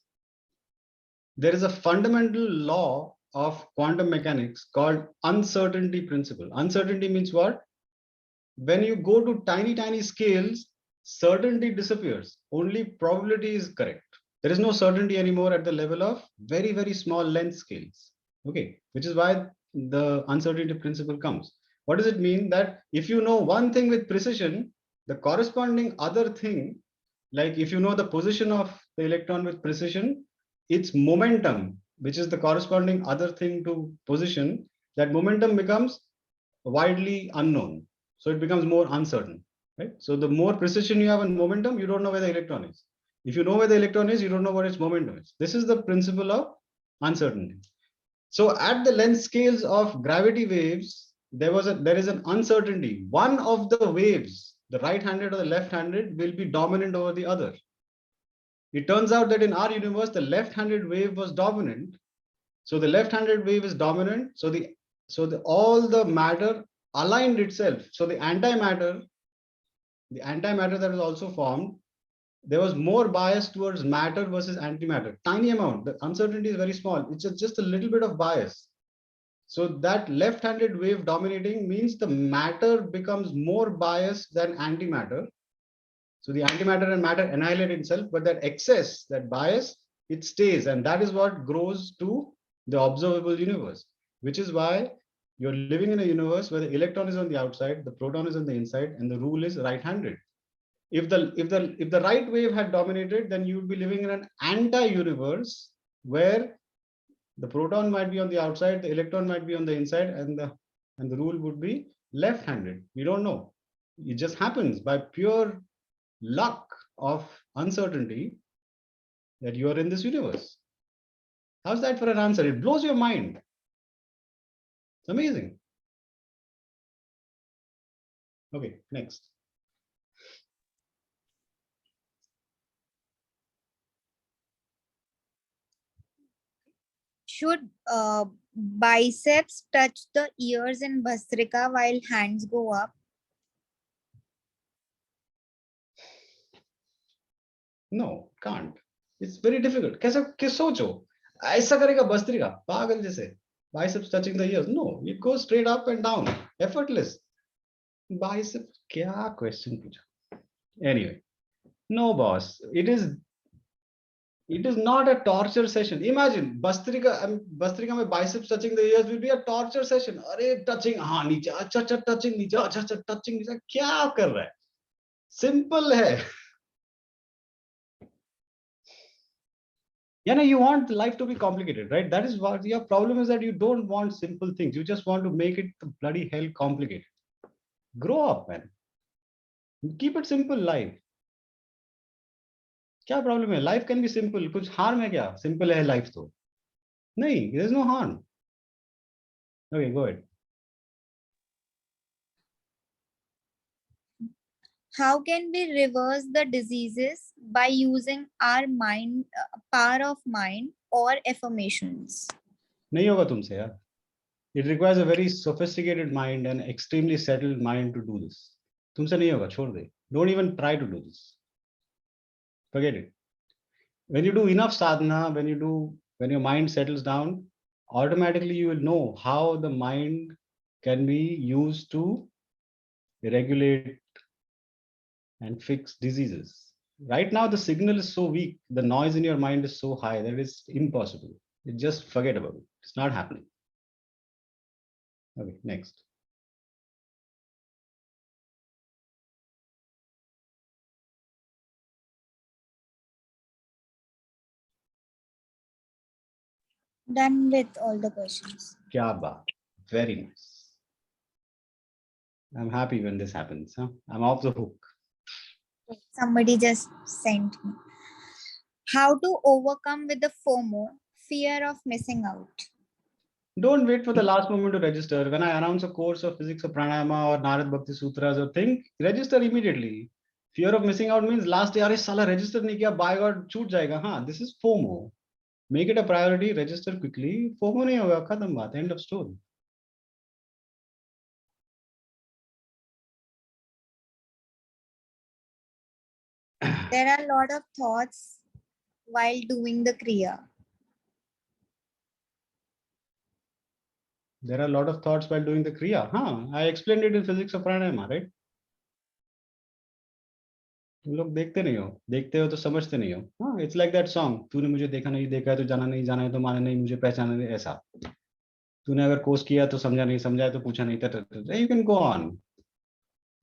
there is a fundamental law of quantum mechanics called uncertainty principle. Uncertainty means what? When you go to tiny, tiny scales, certainty disappears. Only probability is correct. There is no certainty anymore at the level of very, very small length scales. Okay, which is why the uncertainty principle comes. What does it mean? That if you know one thing with precision, the corresponding other thing, like if you know the position of the electron with precision, its momentum, which is the corresponding other thing to position, that momentum becomes widely unknown. So it becomes more uncertain, right? So the more precision you have in momentum, you don't know where the electron is. If you know where the electron is, you don't know what its momentum is. This is the principle of uncertainty. So at the length scales of gravity waves, there is an uncertainty. One of the waves, the right-handed or the left-handed, will be dominant over the other. It turns out that in our universe, the left-handed wave was dominant. So the left-handed wave is dominant. So all the matter aligned itself. So the antimatter that was also formed, there was more bias towards matter versus antimatter. Tiny amount. The uncertainty is very small. It's just a little bit of bias. So that left-handed wave dominating means the matter becomes more biased than antimatter. So the antimatter and matter annihilate itself, but that excess, that bias, it stays. And that is what grows to the observable universe, which is why you're living in a universe where the electron is on the outside, the proton is on the inside, and the rule is right-handed. If the right wave had dominated, then you would be living in an anti-universe where the proton might be on the outside, the electron might be on the inside, and the rule would be left-handed. We don't know. It just happens by pure luck of uncertainty that you are in this universe. How's that for an answer? It blows your mind. It's amazing. Okay, next. Should biceps touch the ears in Bhastrika while hands go up? No, can't. It's very difficult. कैसे सोचो ऐसा करेगा भस्त्रिका पागल जैसे biceps touching the ears? No, it goes straight up and down, effortless. Biceps क्या question पूछा? Anyway, no boss. It is not a torture session. Imagine Bhastrika में biceps touching the ears will be a torture session. अरे touching हाँ नीचे अच्छा अच्छा touching नीचे अच्छा अच्छा touching नीचे क्या कर रहा है? Simple है. Yeah, no, you want life to be complicated, right? That is what your problem is, that you don't want simple things. You just want to make it the bloody hell complicated. Grow up, man. Keep it simple, life. क्या problem है? Life can be simple. कुछ harm है क्या? Simple है life तो नहीं. There is no harm. Okay, go ahead. How can we reverse the diseases by using our mind, power of mind or affirmations? नहीं होगा तुमसे यार. It requires a very sophisticated mind and extremely settled mind to do this. तुमसे नहीं होगा, छोड़ दे. Don't even try to do this. Forget it. When you do enough sadhana, when your mind settles down, automatically you will know how the mind can be used to regulate and fix diseases. Right now, the signal is so weak, the noise in your mind is so high that it's impossible. You just forget about it. It's not happening. Okay, next. Done with all the questions. Kya baat. Very nice. I'm happy when this happens. Huh? I'm off the hook. Somebody just sent me. How to overcome with the FOMO, fear of missing out. Don't wait for the last moment to register. When I announce a course of physics of pranayama or Narad Bhakti Sutras or thing, register immediately. Fear of missing out means last day, अरे साला register नहीं किया, by God छूट जाएगा. हाँ, this is FOMO. Make it a priority, register quickly. FOMO नहीं होगा, खत्म बात, end of story. There are a lot of thoughts while doing the Kriya. There are a lot of thoughts while doing the Kriya. Huh? I explained it in physics of pranayama, right? तुम लोग देखते नहीं हो, देखते हो तो समझते नहीं हो. हाँ, it's like that song. तूने मुझे देखा नहीं, देखा है तो जाना नहीं, जाना है तो माना नहीं, मुझे पहचाना नहीं, ऐसा. तूने अगर कोर्स किया तो समझा नहीं, समझा है तो पूछा नहीं. You can go on.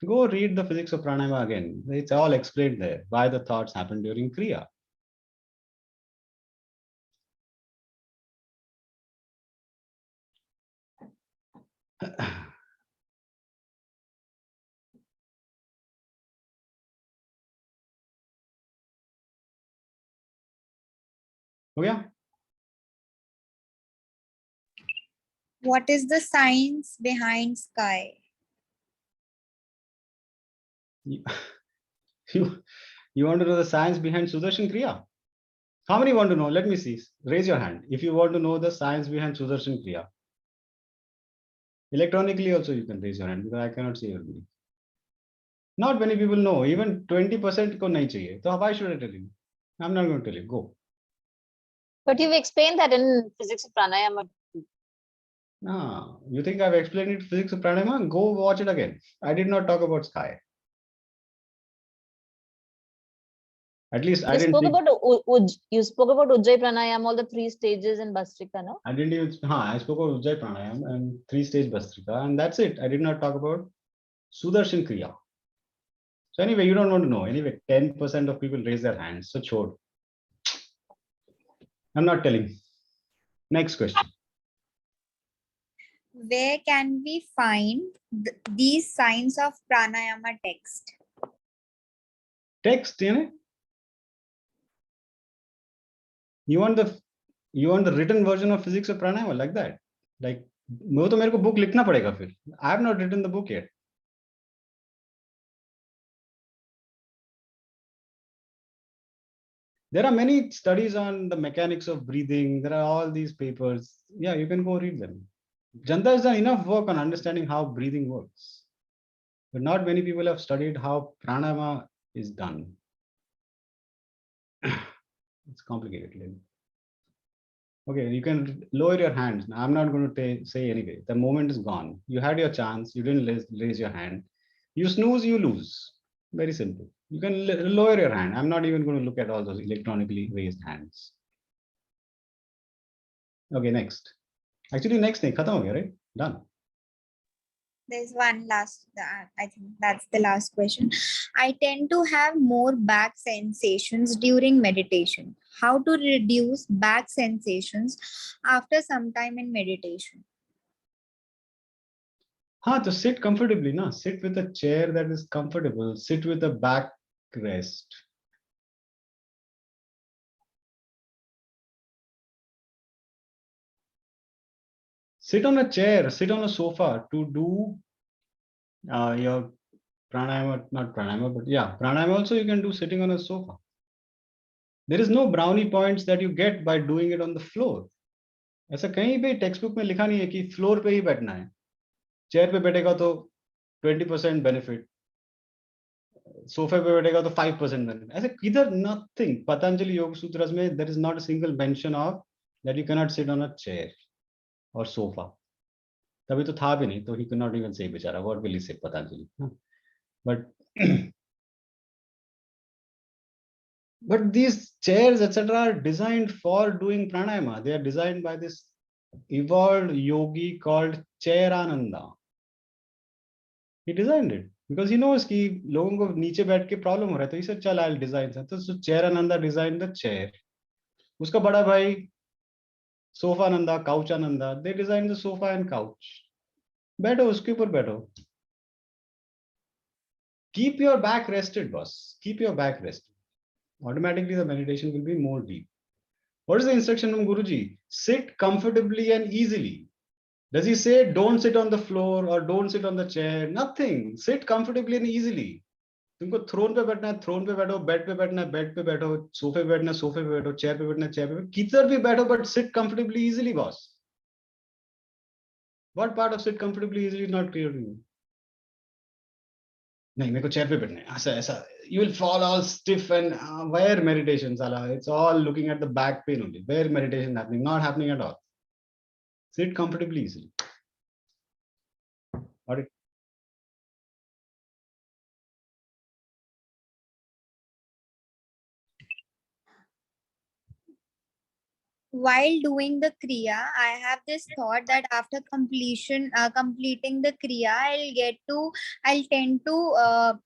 Go read the physics of pranayama again. It's all explained there. Why the thoughts happen during Kriya. हो गया? What is the science behind sky? You, you want to know the science behind Sudarshan Kriya? How many want to know? Let me see. Raise your hand if you want to know the science behind Sudarshan Kriya. Electronically also you can raise your hand because I cannot see everybody. Not many people know. Even 20% को नहीं चाहिए. So why should I tell you? I'm not going to tell you. Go. But you've explained that in physics of pranayama. Ah, you think I've explained it physics of pranayama? Go watch it again. I did not talk about sky. At least I You didn't spoke think, about you spoke about Ujjayi pranayama, all the 3 stages in Bhastrika, no? I didn't even, I spoke about Ujjayi Pranayam and 3-stage Bhastrika, and that's it. I did not talk about Sudarshan Kriya. So anyway, you don't want to know. Anyway, 10% of people raise their hands. So chod. I'm not telling. Next question. Where can we find these signs of pranayama text? Text, you know? You want the written version of physics of pranayama like that? Like, वो तो मेरे को book लिखना पड़ेगा फिर. I have not written the book yet. There are many studies on the mechanics of breathing. There are all these papers. Yeah, you can go read them. Janta has done enough work on understanding how breathing works. But not many people have studied how pranayama is done. It's complicated. Okay, you can lower your hands. I'm not going to say anyway. The moment is gone. You had your chance. You didn't raise your hand. You snooze, you lose. Very simple. You can lower your hand. I'm not even going to look at all those electronically raised hands. Okay, next. Actually, next thing, khatam ho gaya, right? Done. There's one last, I think that's the last question. I tend to have more back sensations during meditation. How to reduce back sensations after some time in meditation? To sit comfortably, na. Sit with a chair that is comfortable. Sit with a back rest. Sit on a chair, sit on a sofa to do your pranayama, not pranayama, but yeah, pranayama also you can do sitting on a sofa. There is no brownie points that you get by doing it on the floor. ऐसा कहीं भी text book में लिखा नहीं है कि floor पे ही बैठना है, चेयर पे बैठेगा तो 20% बेनिफिट, सोफे पे बैठेगा तो 5% बेनिफिट. ऐसे किधर, नथिंग. पतंजलि योग सूत्रस में there is not a single mention of that you can not sit on a chair और सोफा. तभी तो था भी नहीं, तो ही कैन नॉट इवन से बेचारा, व्हाट विल ही से Patanjali. But but these chairs etc are designed for doing pranayama. They are designed by this evolved yogi called Chairananda. He designed it because he knows कि लोगों को नीचे बैठ के problem हो रहा है, तो he said चल I'll design that. तो Chairananda designed the chair. उसका बड़ा भाई सोफानंदा, काउचानंदा, they designed the sofa and couch. बैठो उसके ऊपर बैठो. Keep your back rested, boss. Keep your back rested. Automatically the meditation will be more deep. What is the instruction from Guruji? Sit comfortably and easily. Does he say don't sit on the floor or don't sit on the chair? Nothing. Sit comfortably and easily. तुमको throne पे बैठना है, throne पे बैठो, bed पे बैठना है, bed पे बैठो, सोफे पे बैठना है, सोफे पे बैठो, चेयर पे बैठना है, चेयर पे, किधर भी बैठो, but sit comfortably easily, boss. What part of sit comfortably easily is not clear to you? नहीं, मेरे को चेयर पे बैठना है, ऐसा ऐसा. You will fall all stiff and where meditation, sala? It's all looking at the back pain only. Where meditation happening? Not happening at all. Sit comfortably easily. Got it? While doing the kriya, I have this thought that after completing the kriya, I'll tend to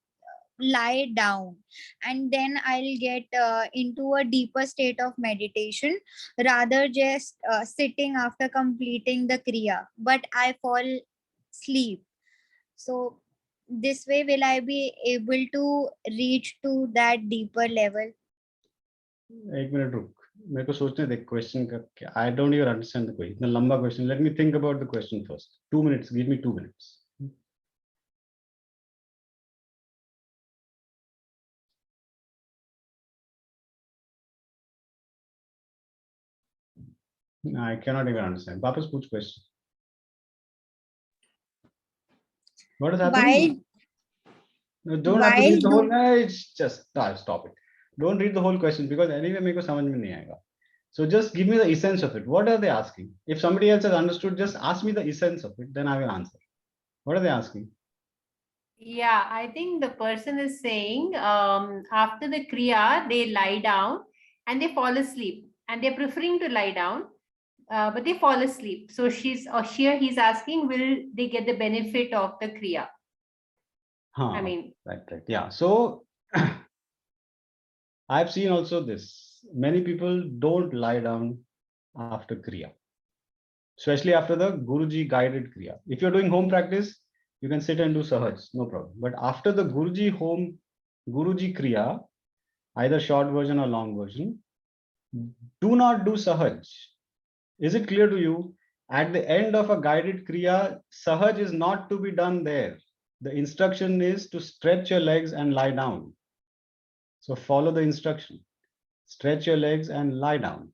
lie down, and then I'll get into a deeper state of meditation rather just sitting after completing the kriya, but I fall asleep. So this way, will I be able to reach to that deeper level? एक minute रुक, मेरे को सोचने दे question का क्या. I don't even understand the question. इतना लंबा question. Let me think about the question first. 2 minutes. Give me 2 minutes. I cannot even understand. वापस पूछ question. What is happening? No, don't have to while read the do whole. Just stop it. Don't read the whole question because anyway मेरे को समझ में नहीं आएगा. So just give me the essence of it. What are they asking? If somebody else has understood, just ask me the essence of it. Then I will answer. What are they asking? Yeah, I think the person is saying after the kriya, they lie down and they fall asleep, and they're preferring to lie down, but they fall asleep. So he's asking, will they get the benefit of the kriya? I mean, right. Yeah. So I've seen also this. Many people don't lie down after kriya, especially after the Guruji guided kriya. If you're doing home practice, you can sit and do sahaj, no problem. But after the Guruji kriya, either short version or long version, do not do sahaj. Is it clear to you? At the end of a guided kriya, sahaj is not to be done there. The instruction is to stretch your legs and lie down. So follow the instruction. Stretch your legs and lie down.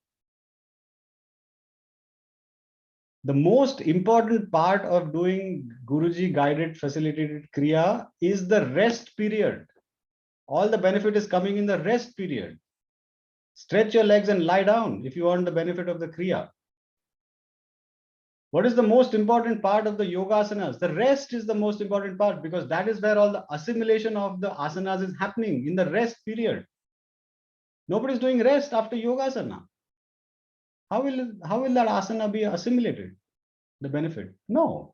The most important part of doing Guruji guided facilitated kriya is the rest period. All the benefit is coming in the rest period. Stretch your legs and lie down if you want the benefit of the kriya. What is the most important part of the yogasanas? The rest is the most important part because that is where all the assimilation of the asanas is happening in the rest period. Nobody is doing rest after yogasana. How will that asana be assimilated? The benefit? No.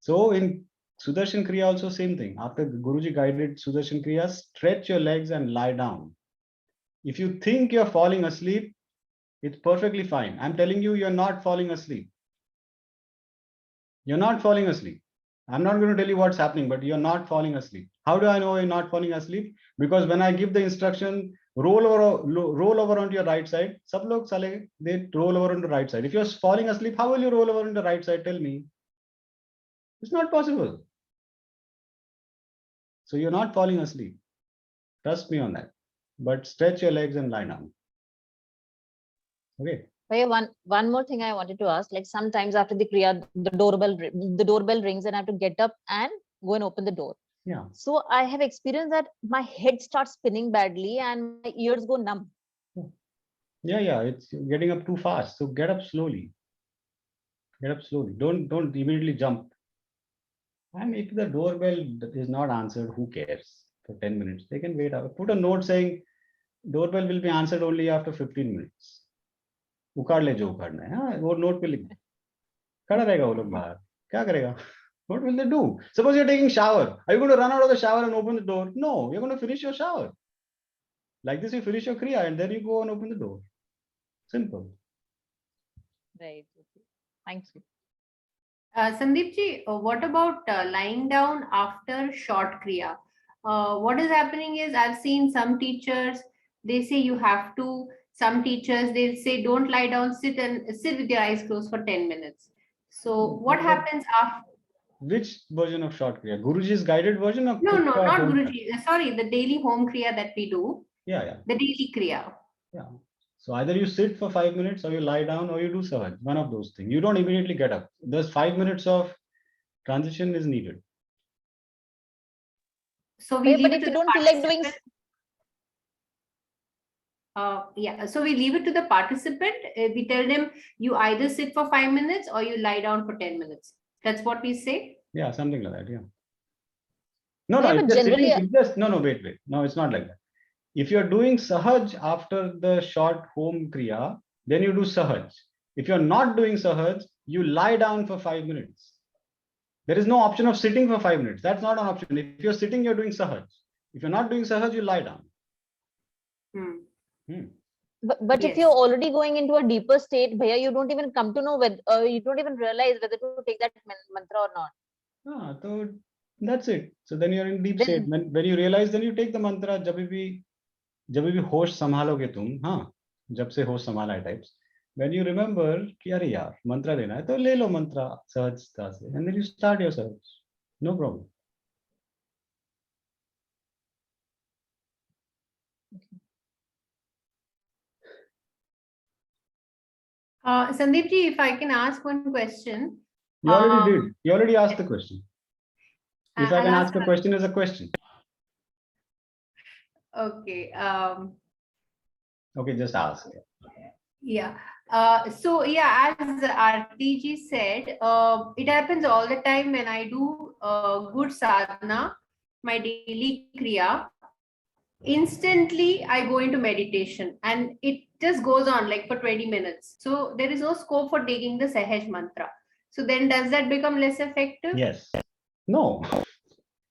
So in Sudarshan Kriya also same thing. After Guruji guided Sudarshan Kriya, stretch your legs and lie down. If you think you're falling asleep, it's perfectly fine. I'm telling you, you're not falling asleep. You're not falling asleep. I'm not going to tell you what's happening, but you're not falling asleep. How do I know you're not falling asleep? Because when I give the instruction, roll over onto your right side. Sab log sale, they roll over onto the right side. If you're falling asleep, how will you roll over on the right side? Tell me. It's not possible. So you're not falling asleep. Trust me on that. But stretch your legs and lie down. Okay. Bhaiya, one more thing I wanted to ask. Like sometimes after the kriya, the doorbell rings, and I have to get up and go and open the door. Yeah. So I have experienced that my head starts spinning badly and my ears go numb. Yeah. It's getting up too fast. So get up slowly. Get up slowly. Don't immediately jump. And if the doorbell is not answered, who cares? For 10 minutes, they can wait. Put a note saying doorbell will be answered only after 15 minutes. उखाड़ ले जो उखाड़ना है, हाँ, वो note पे लिख दे. खड़ा रहेगा वो लोग बाहर, क्या करेगा? What will they do? Suppose you're taking shower. Are you going to run out of the shower and open the door? No, you're going to finish your shower. Like this, you finish your kriya and then you go and open the door. Simple. Right. Okay. Thank you. Sandeep ji, what about lying down after short kriya? What is happening is I've seen some teachers, they say you have to. Some teachers, they say don't lie down, sit with your eyes closed for 10 minutes. So what happens after? Which version of short kriya? Guruji's guided version of No, not Guruji. Sorry, the daily home kriya that we do. Yeah. The daily kriya. Yeah. So either you sit for 5 minutes or you lie down or you do sahaj. One of those things. You don't immediately get up. There's 5 minutes of transition is needed. So we Bhaiya, leave but it if to you the don't feel like doing, so we leave it to the participant. We tell them you either sit for 5 minutes or you lie down for 10 minutes. That's what we say. Yeah, something like that. Yeah. No, Yeah, it's but just generally- sitting. It's just no. Wait. No, it's not like that. If you're doing sahaj after the short home kriya, then you do sahaj. If you're not doing sahaj, you lie down for 5 minutes. There is no option of sitting for 5 minutes. That's not an option. If you're sitting, you're doing sahaj. If you're not doing sahaj, you lie down. but if Yes. you're already going into a deeper state, Bhaiya, you don't even come to know whether you don't even realize whether to take that mantra or not. So that's it. So then you're in deep Then- state. When you realize, then you take the mantra. जब भी होश संभालोगे तुम, हाँ, जब से होश संभाला है types. When you remember कि अरे यार मंत्र लेना है तो ले लो मंत्र सहजता से, and then you start your sahaj. No problem. Sandeep ji, if I can ask one question. You already did. You already asked the question. If I I'll can ask ask a question as a question. Okay. Okay, just ask. Yeah. So yeah, as Aarti ji said, it happens all the time when I do good sadhana, my daily kriya. Instantly, I go into meditation, and it just goes on like for 20 minutes. So there is no scope for taking the Sahaj mantra. So then, does that become less effective? Yes. No.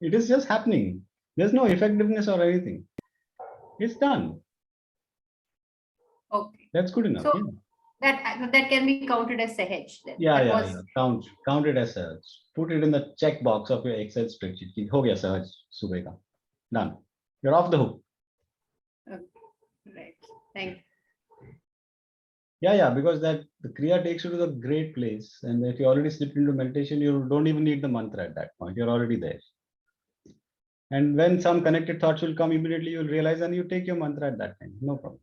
It is just happening. There's no effectiveness or anything. It's done. Okay. That's good enough. So Yeah. that can be counted as Sahaj then. Yeah, That yeah, was- yeah. Count it as Sahaj. Put it in the checkbox of your Excel spreadsheet. कि हो गया Sahaj सुबह का. Done. You're off the hook. Right. Thank you. Yeah, because the kriya takes you to the great place, and if you already slipped into meditation, you don't even need the mantra at that point. You're already there. And when some connected thoughts will come immediately, you'll realize, and you take your mantra at that time. No problem.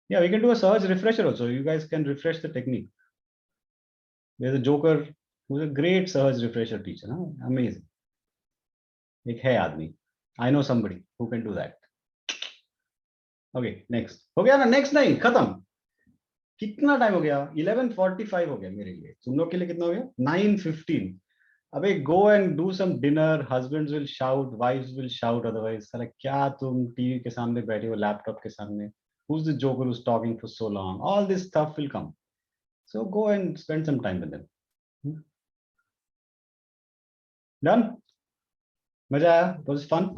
Yeah, we can do a Sahaj refresher also. You guys can refresh the technique. There's a joker who's a great Sahaj refresher teacher. Huh? Amazing. एक है आदमी. I know somebody who can do that. Okay, next. हो गया ना? Next नहीं, खत्म. कितना time हो गया? 11:45 हो गया मेरे लिए. तुम लोग के लिए कितना हो गया? 9:15. अबे go and do some dinner. Husbands will shout, wives will shout. Otherwise, साला क्या तुम टीवी के सामने बैठे हो, लैपटॉप के सामने? Who's the joker who's talking for so long? All this stuff will come. So go and spend some time with them. Done? मजा आया? Was it fun?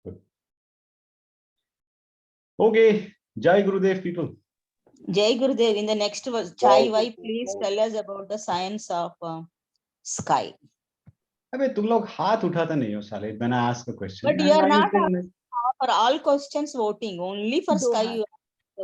Good. Okay. Jai Gurudev, people. Jai Gurudev, in the next was Chai Vai, please tell us about the science of sky. अबे तुम लोग हाथ उठाते नहीं हो साले. When I ask a question. But you are And why not think- for all questions voting, only for Do sky have. you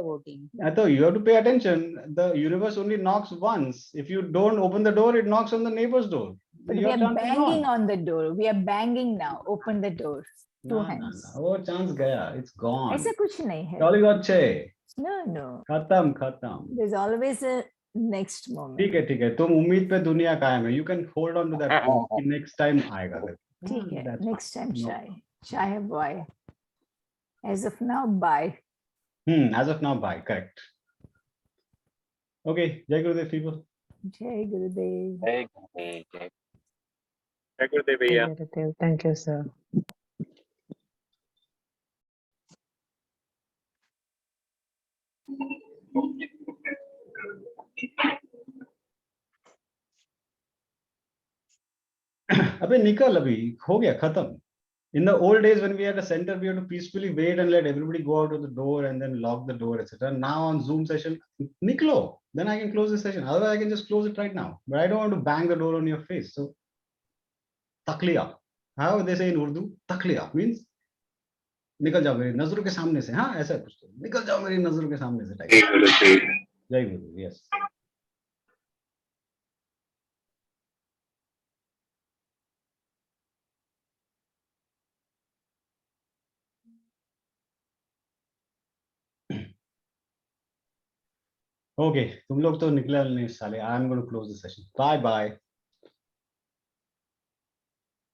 are voting. I thought you have to pay attention. The universe only knocks once. If you don't open the door, it knocks on the neighbor's door. But we your are chance is banging gone. on the door. We are banging now. Open the door. Two ना, hands. ना, वो chance गया. It's gone. ऐसा कुछ नहीं है. Jolly गच्छे. No, no. खत्म. There's always a next moment. ठीक है. तुम उम्मीद पे दुनिया कायम है. You can hold on to that hope कि next time आएगा. ठीक है. That's Next time, no. shy. Shy है boy. As of now, bye. As of now, bye. Correct. Okay. Jai Gurudev, people. Jai Gurudev. Jai Gurudev, भैया. Thank you, sir. अबे निकल अभी हो गया खत्म. In the old days when we had a center, we had to peacefully wait and let everybody go out of the door and then lock the door, etc. Now on Zoom session, niklo, then I can close the session. Otherwise, I can just close it right now. But I don't want to bang the door on your face. So, takliya. How they say in Urdu? Takliya means निकल जाओ मेरी नजरों के सामने से. हाँ ऐसा कुछ तो निकल जाओ मेरी नजरों के सामने से टाइप. जय गुरु. Yes. Okay, तुम लोग तो निकले नहीं साले. I am going to close the session. Bye bye.